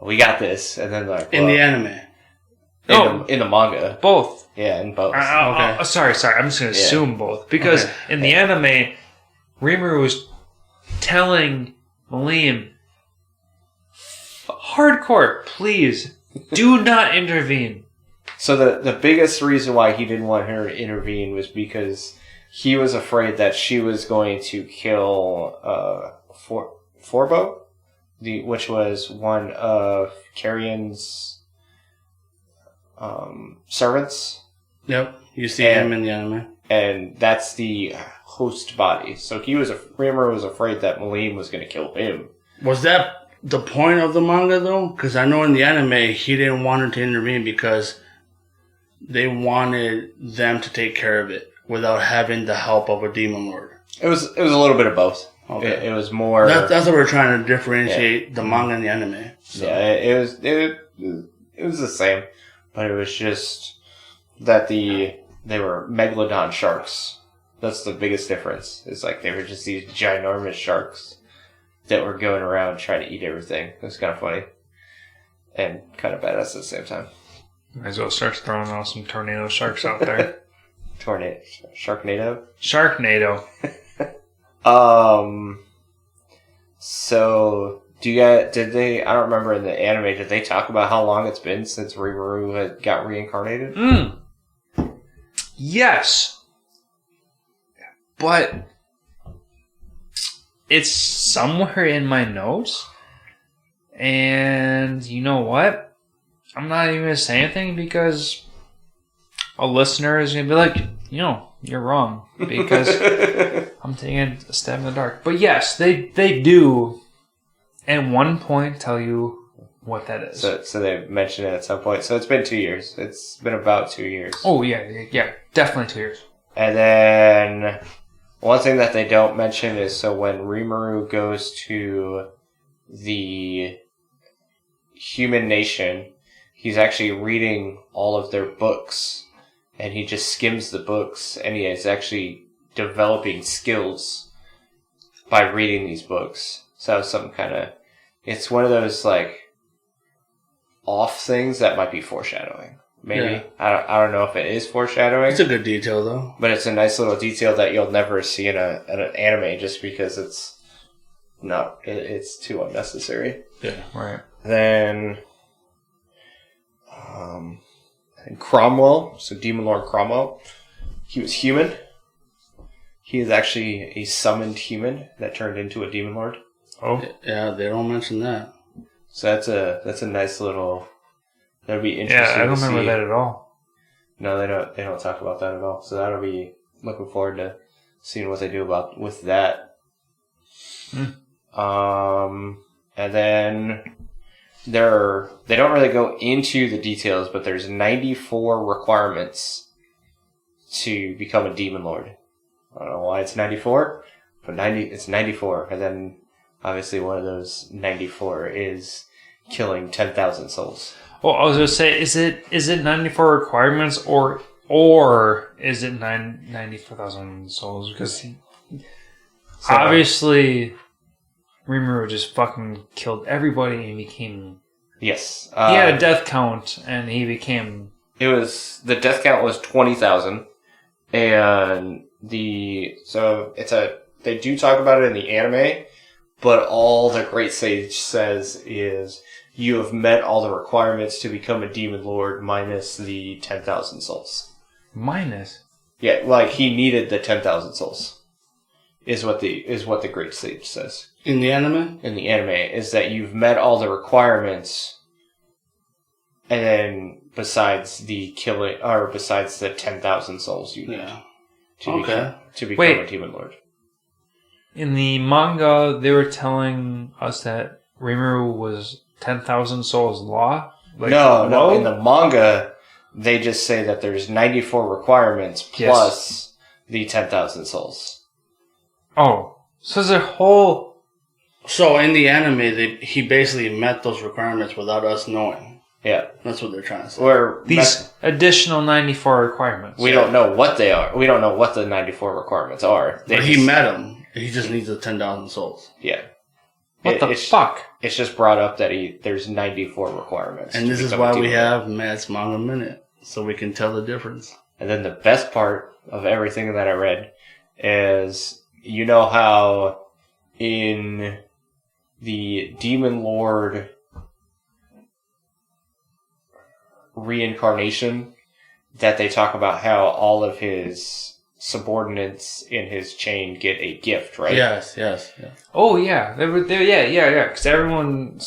we got this. And then like, in the anime. In the manga. Both. Yeah, in both. Okay. Sorry. I'm just going to assume both. Because in the anime, Rimuru was telling Maleem, hardcore, please, do not intervene. So the biggest reason why he didn't want her to intervene was because he was afraid that she was going to kill Forbo, which was one of Carrion's servants. Yep, you see him in the anime. And that's the host body. So Rimuru was afraid that Maleem was going to kill him. Was that the point of the manga, though? Because I know in the anime, he didn't want her to intervene because they wanted them to take care of it without having the help of a demon lord. It was a little bit of both. Okay. It was more. That's what we're trying to differentiate the manga and the anime. So. Yeah, it was the same, but it was just that they were megalodon sharks. That's the biggest difference. It's like they were just these ginormous sharks that were going around trying to eat everything. It was kind of funny and kind of badass at the same time. Might as well start throwing out some tornado sharks out there. Sharknado. So did they? I don't remember in the anime. Did they talk about how long it's been since Rimuru got reincarnated? Yes, but it's somewhere in my notes. And you know what? I'm not even going to say anything because a listener is going to be like, you're wrong because I'm taking a stab in the dark. But yes, they do at one point tell you what that is. So they mentioned it at some point. So it's been 2 years. It's been about 2 years. Oh, yeah, definitely 2 years. And then one thing that they don't mention is so when Rimuru goes to the human nation, he's actually reading all of their books, and he just skims the books, and he is actually developing skills by reading these books. So it's one of those like off things that might be foreshadowing. Maybe. Yeah. I don't know if it is foreshadowing. It's a good detail though. But it's a nice little detail that you'll never see in an anime just because it's too unnecessary. Yeah, right. Then Cromwell, so Demon Lord Cromwell, he was human. He is actually a summoned human that turned into a Demon Lord. Oh. Yeah, they don't mention that. So that's a nice little. That'll be interesting. Yeah, I don't remember that at all. No, they don't talk about that at all. So that'll be looking forward to seeing what they do with that. And then they don't really go into the details, but there's 94 requirements to become a demon lord. I don't know why it's 94, but it's 94. And then obviously one of those 94 is killing 10,000 souls. Well, I was going to say, is it 94 requirements or is it 94,000 souls? Because obviously Rimuru just fucking killed everybody and became... Yes. He had a death count and he became... The death count was 20,000. And they do talk about it in the anime, but all the Great Sage says is you have met all the requirements to become a demon lord minus the 10,000 souls. Minus? Yeah, like he needed the 10,000 souls. Is what the Great Sage says. In the anime? In the anime, is that you've met all the requirements, and then besides the 10,000 souls you need to become a demon lord. In the manga, they were telling us that Rimuru was 10,000 souls law? No. In the manga, they just say that there's 94 requirements plus the 10,000 souls. Oh, so there's a whole... So in the anime, he basically met those requirements without us knowing. Yeah. That's what they're trying to say. Or these additional 94 requirements. We don't know what they are. We don't know what the 94 requirements are. But he met them. He just needs the 10,000 souls. Yeah. What the fuck? It's just brought up that there's 94 requirements. And this is why we have Matt's Manga Minute. So we can tell the difference. And then the best part of everything that I read is, you know how in the Demon Lord reincarnation that they talk about how all of his subordinates in his chain get a gift, right? Yes. Oh, yeah. Because everyone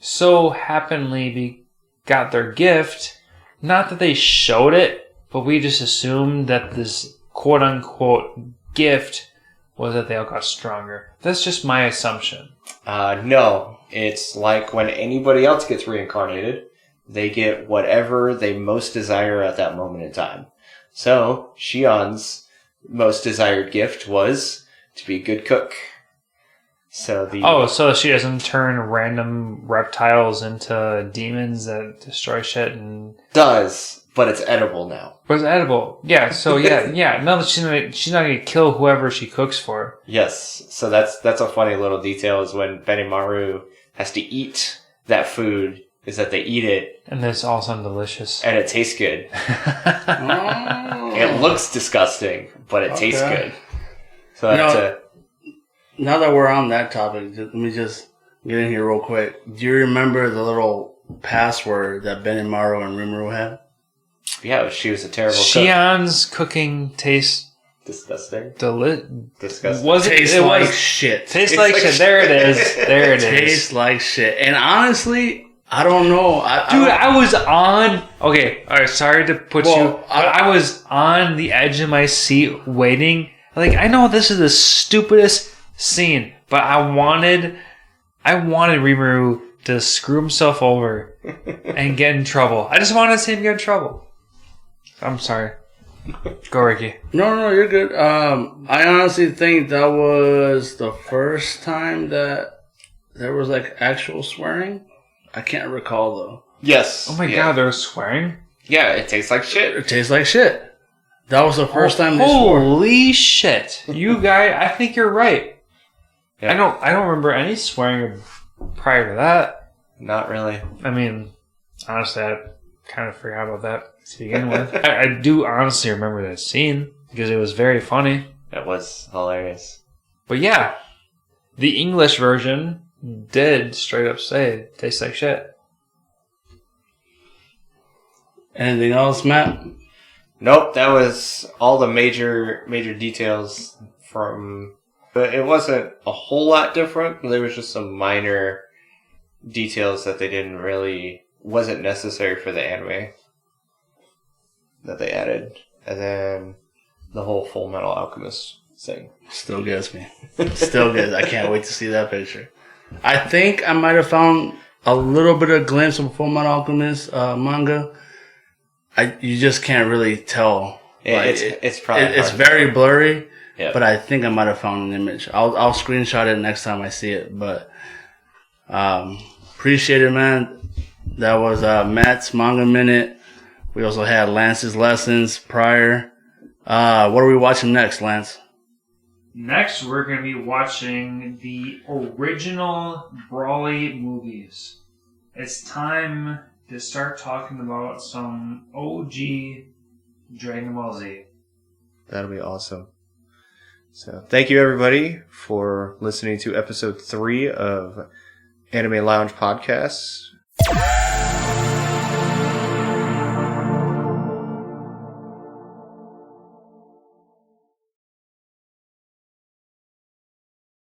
so happenly got their gift. Not that they showed it, but we just assumed that this quote-unquote gift was that they all got stronger. That's just my assumption. No. It's like when anybody else gets reincarnated, they get whatever they most desire at that moment in time. So, Shion's most desired gift was to be a good cook. So she doesn't turn random reptiles into demons that destroy shit and... Does, but it's edible now. But it's edible. Yeah, so yeah. No, she's not going to kill whoever she cooks for. Yes, so that's a funny little detail is when Benimaru has to eat that food, is that they eat it. And it's all sound delicious. And it tastes good. It looks disgusting, but it tastes good. So now that we're on that topic, let me just get in here real quick. Do you remember the little password that Benimaru and Rimuru had? Yeah, she was a terrible cook. Shion's cooking tastes... Disgusting. Disgusting. Tastes like shit. Tastes like shit. There it is. Tastes like shit. And honestly, I don't know. I was on... Okay, alright, sorry to put you... I was on the edge of my seat waiting. Like, I know this is the stupidest scene, but I wanted Rimuru to screw himself over and get in trouble. I just wanted to see him get in trouble. I'm sorry. Go, Ricky. No, you're good. I honestly think that was the first time that there was like actual swearing. I can't recall though. Yes. Oh my god, they're swearing? Yeah, it tastes like shit. It tastes like shit. That was the first time they swore. Holy shit. You guy, I think you're right. Yeah. I don't remember any swearing prior to that. Not really. I mean, honestly, I kind of forgot about that to begin with. I do honestly remember that scene because it was very funny. It was hilarious. But yeah, the English version did straight up say it tastes like shit. Anything else, Matt? Nope, that was all the major details from... But it wasn't a whole lot different. There was just some minor details that they didn't really... wasn't necessary for the anime that they added. And then the whole Full Metal Alchemist thing. Still gets me. Still gets. I can't wait to see that picture. I think I might have found a little bit of glimpse of Fullmetal Alchemist manga. You just can't really tell. It's probably it's hard. very blurry. Yeah. But I think I might have found an image. I'll screenshot it next time I see it. But appreciate it, man. That was Matt's Manga Minute. We also had Lance's lessons prior. What are we watching next, Lance? Next, we're going to be watching the original Brawly movies. It's time to start talking about some OG Dragon Ball Z. That'll be awesome. So thank you everybody for listening to episode 3 of Anime Lounge Podcasts.